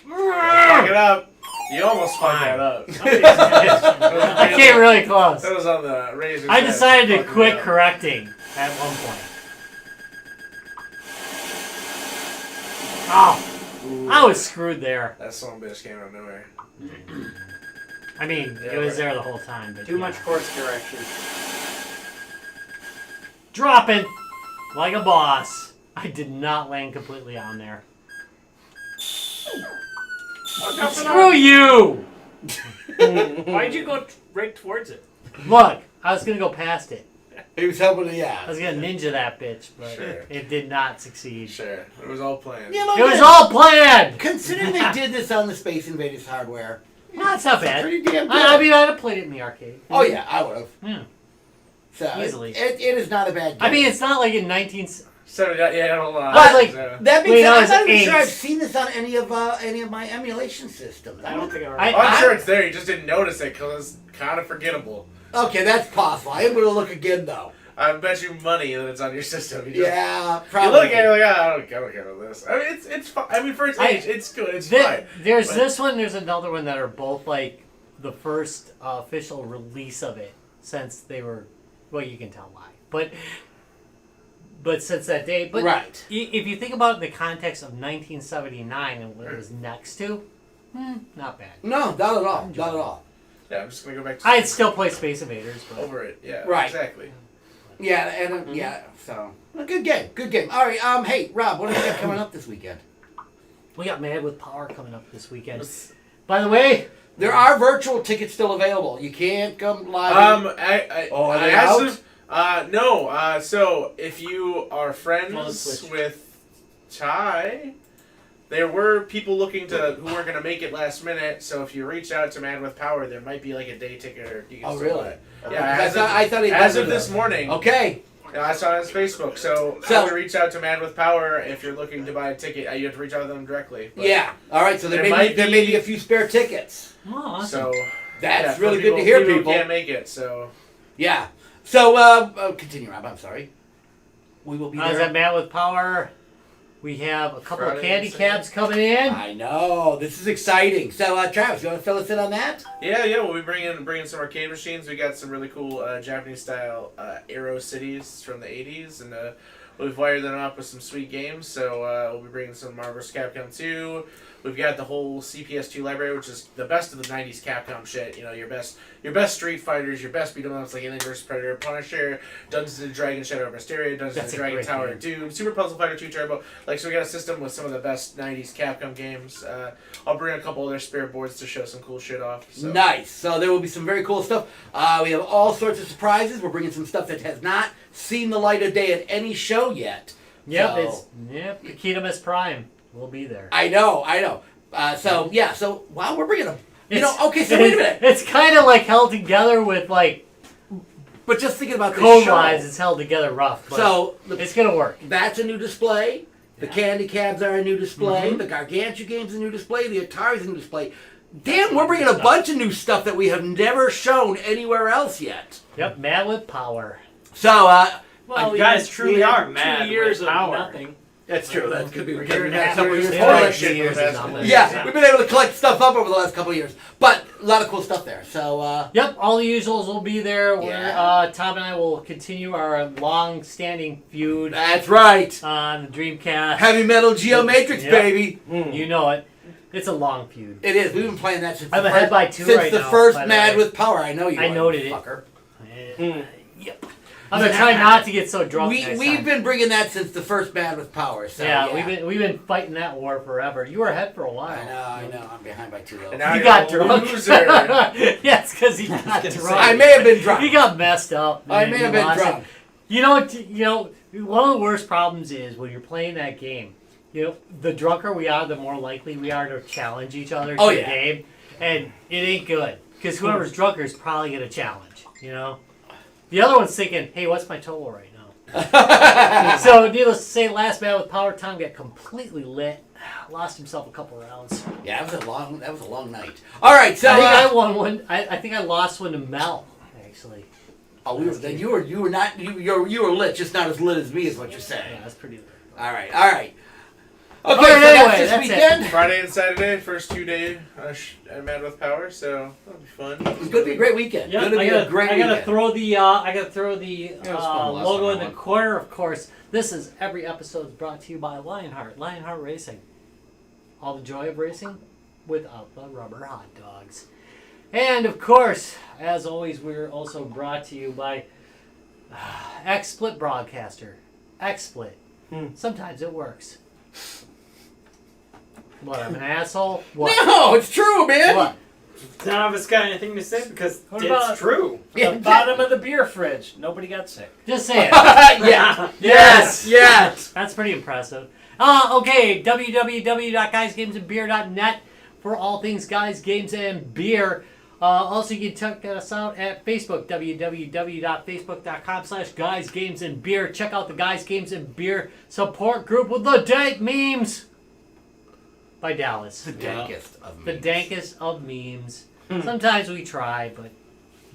S4: Fuck it up. You almost fucked that up.
S2: I came really close.
S4: That was on the razor.
S2: I decided to quit correcting at one point. Oh, I was screwed there.
S4: That son of a bitch came out of nowhere.
S2: I mean,
S4: Yeah,
S2: it was
S4: right.
S2: there the whole time. But
S5: Too
S2: yeah.
S5: much course correction.
S2: Dropping like a boss. I did not land completely on there. Screw you!
S1: Why'd you go right towards it?
S2: Look, I was gonna go past it.
S3: He was helping.
S2: I
S3: Yeah.
S2: was gonna ninja that bitch, but
S4: Sure.
S2: it did not succeed.
S4: Sure. It was all planned.
S3: You know,
S2: It was all planned!
S3: Considering they did this on the Space Invaders hardware,
S2: No, it's not bad.
S3: pretty damn good.
S2: I mean, I'd have played it in the arcade.
S3: oh yeah, I would have.
S2: Yeah.
S3: So
S2: Easily.
S3: it is not a bad game.
S2: I mean, it's not like in 19...
S4: So yeah, hold on.
S2: But, like,
S4: So-
S3: that being
S2: Wait,
S3: said,
S2: no,
S3: I'm
S2: it's
S3: not even sure
S2: eight.
S3: I've seen this on any of my emulation systems.
S1: I don't think I
S2: I-
S1: remember.
S4: I'm sure it's there. You just didn't notice it because it's kind of forgettable.
S3: Okay, that's possible. I am going to look again though.
S4: I bet you money that it's on your system. You just,
S3: Yeah,
S4: You
S3: probably.
S4: look at it, you're like, I don't care about this. I mean, it's fine. I mean, for its age, it's good. It's fine.
S2: There's
S4: But-
S2: this one. There's another one that are both like the first official release of it since they were. Well, you can tell why, but since that day. But
S3: Right.
S2: if you think about it in the context of 1979 and what it was next to, not bad.
S3: No, not at all. Not at all.
S4: Yeah, I'm just gonna go back to
S2: I'd still play Space Invaders, but
S4: over it. Yeah,
S3: Right.
S4: exactly.
S3: Yeah, and yeah, so a good game. Good game. All right. Hey, Rob, what do we got coming up this weekend?
S2: we got Mad with Power coming up this weekend. By the way,
S3: There are virtual tickets still available. You can't come live.
S4: Are
S3: they
S4: asked no. So if you are
S2: On
S4: friends
S2: Switch.
S4: with Ty, there were people looking to who weren't going to make it last minute. So if you reach out to Man with Power, there might be like a day ticket or you can
S3: Oh,
S4: still
S3: really?
S4: buy it.
S3: Okay.
S4: Yeah,
S3: I thought he
S4: as
S3: did
S4: of this morning.
S3: Okay.
S4: I saw it on his Facebook. So I would reach out to Man with Power if you're looking to buy a ticket. You have to reach out to them directly. But-
S3: Yeah. All right. So there
S4: There
S3: may
S4: might
S3: be
S4: be-
S3: a few spare tickets.
S2: oh, awesome.
S4: So
S3: That's
S4: yeah, for
S3: really good to hear,
S4: who
S3: people.
S4: can't make it. So
S3: Yeah. So continue, Rob. I'm sorry. We will be
S2: How's
S3: there.
S2: that Mad with Power? We have a couple of
S4: Friday
S2: candy
S4: and Saturday.
S2: cabs coming in.
S3: I know. This is exciting. So, Travis, you want to fill us in on that?
S4: yeah, we'll be bringing some arcade machines. We got some really cool Japanese style Aero Cities from the 80s, and we've wired them up with some sweet games. So we'll be bringing some Marvel vs. Capcom 2. We've got the whole CPS2 library, which is the best of the 90s Capcom shit. You know, your best Street Fighters, your best beat 'em ups like Alien vs. Predator, Punisher, Dungeons and Dragons Shadow of Mysteria, Dungeons
S2: That's
S4: and
S2: a
S4: Dragons
S2: great
S4: Tower
S2: game.
S4: of Doom, Super Puzzle Fighter 2 Turbo. Like, so we got a system with some of the best 90s Capcom games. I'll bring a couple other spare boards to show some cool shit off. So.
S3: Nice. So there will be some very cool stuff. We have all sorts of surprises. We're bringing some stuff that has not seen the light of day at any show yet.
S2: Yep,
S3: So-
S2: Akita Miss Prime will be there.
S3: I know. So wow, we're bringing them. You
S2: It's-
S3: know, okay. So wait a minute.
S2: It's kind of like held together with like
S3: But just thinking about this
S2: code
S3: show.
S2: wise, it's held together rough. But
S3: So
S2: it's gonna work.
S3: that's a new display. The candy cabs are a new display. The Gargantua game's a new display. The Atari's a new display. Damn, we're bringing a bunch of new stuff that we have never shown anywhere else yet.
S2: Yep, Mad with Power.
S3: So,
S5: Well,
S3: you
S5: guys truly
S1: had
S5: are
S1: 2
S5: mad
S1: years
S5: with
S1: of
S5: power.
S1: nothing.
S3: that's true. That could be
S1: A year and a half,
S3: couple
S1: years.
S3: years
S2: Yeah,
S3: forward.
S2: like
S4: shit
S2: 2 years
S4: from
S2: is
S4: that.
S2: nothing.
S3: Yeah, we've been able to collect stuff up over the last couple of years, but a lot of cool stuff there. So,
S2: Yep, all the usuals will be there.
S3: Yeah.
S2: Tom and I will continue our long-standing feud
S3: that's right.
S2: on the Dreamcast.
S3: Heavy Metal Geomatrix,
S2: Yep.
S3: baby.
S2: You know it. It's a long feud.
S3: It is. We've been playing that since
S2: I'm
S3: the
S2: ahead
S3: first,
S2: by 2
S3: since
S2: right
S3: the
S2: now,
S3: first
S2: by the
S3: Mad
S2: way.
S3: with Power. I know you.
S2: I
S3: are,
S2: noted
S3: you
S2: it.
S3: fucker.
S2: Yep. I'm gonna try not to get so drunk. next
S3: We've
S2: time.
S3: been bringing that since the first Mad with Power. So,
S2: Yeah, we've been fighting that war forever. You were ahead for a while.
S3: I know. I'm behind by 2 though.
S4: And now
S2: You
S4: you're
S2: got
S4: a
S2: drunk.
S4: loser.
S2: Yes, because he got
S5: gonna
S2: drunk.
S5: say.
S3: I may have been drunk.
S2: He got messed up.
S3: I
S2: man.
S3: may
S2: He
S3: have been
S2: lost it.
S3: drunk.
S2: You know, one of the worst problems is when you're playing that game. You know, the drunker we are, the more likely we are to challenge each other to
S3: Oh,
S2: the
S3: yeah.
S2: game, and it ain't good because whoever's drunker is probably gonna challenge. You know, the other one's thinking, "Hey, what's my total right now?" So, needless to say, last Mad with Power, Tom got completely lit, lost himself a couple rounds.
S3: Yeah, that was a long night. All right, so
S2: I think I won one. I think I lost one to Mel, actually.
S3: then you were lit, just not as lit as me, is what you're
S2: Yeah,
S3: saying.
S2: that's pretty lit.
S3: All right. Okay,
S2: All right,
S3: so
S2: anyway,
S3: that's this
S2: that's it.
S3: weekend.
S4: Friday and Saturday, first 2-day Mad with Power, so that'll be fun.
S3: It's going to be a great weekend.
S2: Yeah,
S3: Going to be a great
S2: I gotta
S3: weekend.
S2: throw the
S3: it was fun the last
S2: logo
S3: time
S2: in
S3: I
S2: the
S3: won.
S2: corner. Of course, this is every episode is brought to you by Lionheart Racing. All the joy of racing without the rubber hot dogs. And of course, as always, we're also brought to you by XSplit Broadcaster. XSplit. Sometimes it works. What? I'm an asshole. What?
S3: No, it's true, man.
S2: What?
S5: None of us got anything to say because
S1: What
S5: it's
S1: about-
S5: true.
S3: Yeah.
S1: The bottom of the beer fridge. Nobody got sick.
S2: Just saying.
S3: Yeah. Yes.
S2: That's pretty impressive. Okay, www.guysgamesandbeer.net for all things guys, games, and beer. Also, you can check us out at Facebook, www.facebook.com/guysgamesandbeer. Check out the Guys, Games, and Beer support group with the dank memes by Dallas.
S3: The dankest of
S2: The
S3: me.
S2: dankest of memes. Sometimes we try, but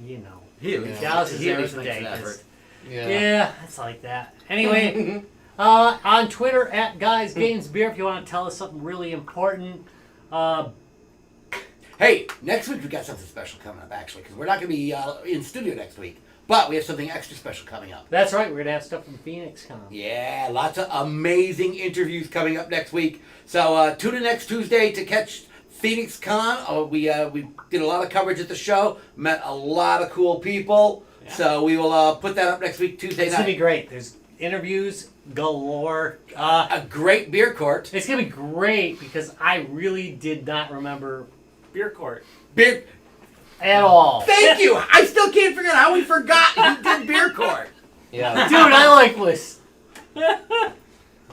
S2: you know.
S3: He at least-
S2: Dallas is
S3: he at
S2: there
S3: least
S2: with the
S3: makes an
S2: dankest.
S3: effort.
S2: Yeah, it's like that. Anyway, on Twitter at Guys Games Beer if you want to tell us something really important.
S3: Hey, next week we got something special coming up, actually, because we're not going to be in studio next week. But we have something extra special coming up.
S2: That's right, we're going to have stuff from Phoenix Con.
S3: Yeah, lots of amazing interviews coming up next week. So tune in next Tuesday to catch Phoenix Con. We did a lot of coverage at the show, met a lot of cool people. Yeah. So we will put that up next week, Tuesday night.
S2: It's going to be great. There's interviews galore.
S3: A great beer court.
S2: It's going to be great because I really did not remember
S1: Beer court.
S3: Beer...
S2: at all.
S3: Thank you! I still can't figure out how we forgot he did beer court.
S6: Yeah.
S2: Dude, I was...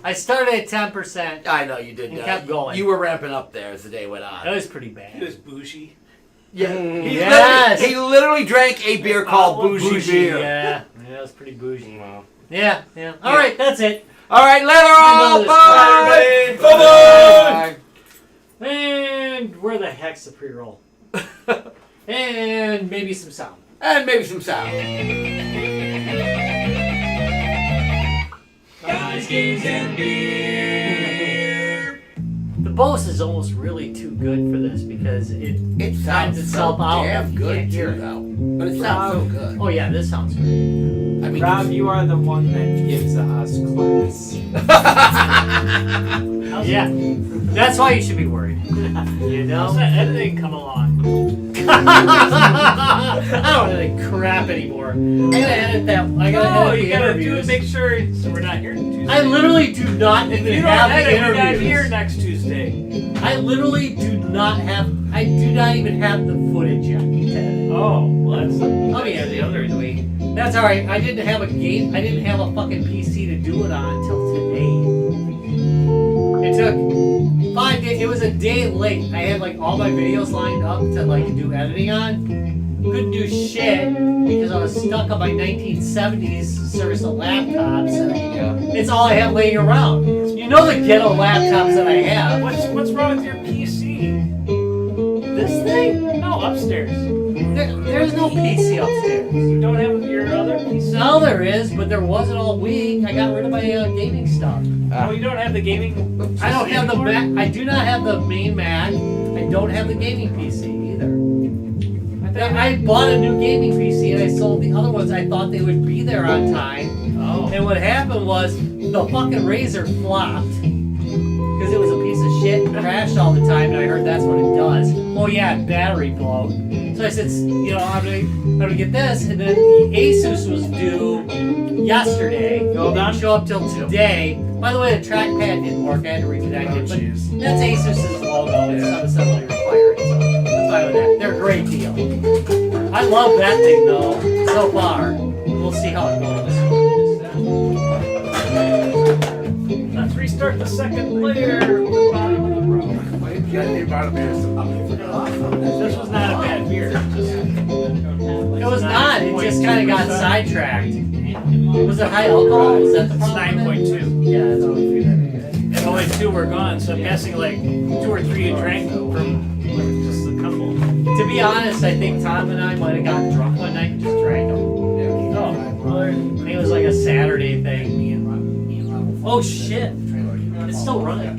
S2: I started at 10%.
S3: I know you did.
S2: And kept going.
S3: You were ramping up there as the day went on.
S2: That was pretty bad.
S1: He was bougie.
S3: Yeah.
S2: Yes.
S3: He literally drank a beer called Bougie Beer.
S2: Yeah, that was pretty bougie.
S6: Wow.
S2: Yeah. All right, that's it.
S3: All right, later all.
S2: this.
S3: Bye.
S4: Bye.
S2: And where the heck's the pre-roll? And maybe some sound.
S3: And maybe some sound.
S5: Guys, games, and beer.
S2: The Bose is almost really too good for this because it
S3: It
S2: times
S3: sounds
S2: itself
S3: so
S2: out.
S3: damn
S2: You
S3: good
S2: can't hear
S3: too,
S2: it.
S3: though. But it sounds so good.
S2: Oh yeah, this sounds great.
S3: I mean,
S5: Rob, you are the one that gives us class.
S2: Yeah, that's why you should be worried. You
S1: How's
S2: know?
S1: that editing come along?
S2: I don't edit crap anymore. I gotta edit that. I gotta
S1: No,
S2: edit
S1: you
S2: the
S1: gotta do
S2: interviews.
S1: make sure so we're not here Tuesday.
S2: I literally do not
S1: if
S2: even
S1: you don't
S2: have the
S1: edit, we're not
S2: interviews.
S1: here next Tuesday.
S2: I literally do not have. I do not even have the footage yet to edit.
S1: Oh, well that's
S2: Oh yeah,
S1: the other week.
S2: That's all right. I didn't have a game. I didn't have a fucking PC to do it on until today. It took 5 days. It was a day late. I had like all my videos lined up to like do editing on. Couldn't do shit because I was stuck on my 1970s service of laptops. And it's all I have laying around. You know the ghetto laptops that I have.
S1: What's wrong with your PC?
S2: This thing?
S1: No, upstairs.
S2: There's no PC upstairs.
S1: You don't have your other PC?
S2: Now there is, but there wasn't all week. I got rid of my gaming stuff.
S1: Oh, you don't have the gaming.
S2: I don't have the
S1: anymore?
S2: Mac. I do not have the main Mac. I don't have the gaming PC either. I bought a new gaming PC and I sold the other ones. I thought they would be there on time.
S1: Oh.
S2: And what happened was the fucking Razer flopped because it was a piece of shit and crashed all the time. And I heard that's what it does. Oh yeah, battery blow. So I said, you know, I'm gonna get this. And then the Asus was due yesterday.
S1: Well done.
S2: Didn't show up till today. By the way, the trackpad didn't work. I had to reconnect it. But that's Asus's logo. It's subassembly required. So that's fine with that. They're a great deal. I love that thing though. So far, we'll see how it goes.
S1: Let's restart the second player. Bottom of the road. This was not a bad beer.
S2: It was not. It just kind of got sidetracked. Was it high alcohol? Was that the
S1: It's
S2: problem?
S1: 9.2.
S2: Yeah, that's what we figured.
S1: And only 2 were gone, so I'm guessing like 2 or 3 you drank from just a couple.
S2: To be honest, I think Tom and I might have gotten drunk one night and just drank them.
S1: Oh, well,
S2: I think it was like a Saturday thing. Oh shit! It's still running.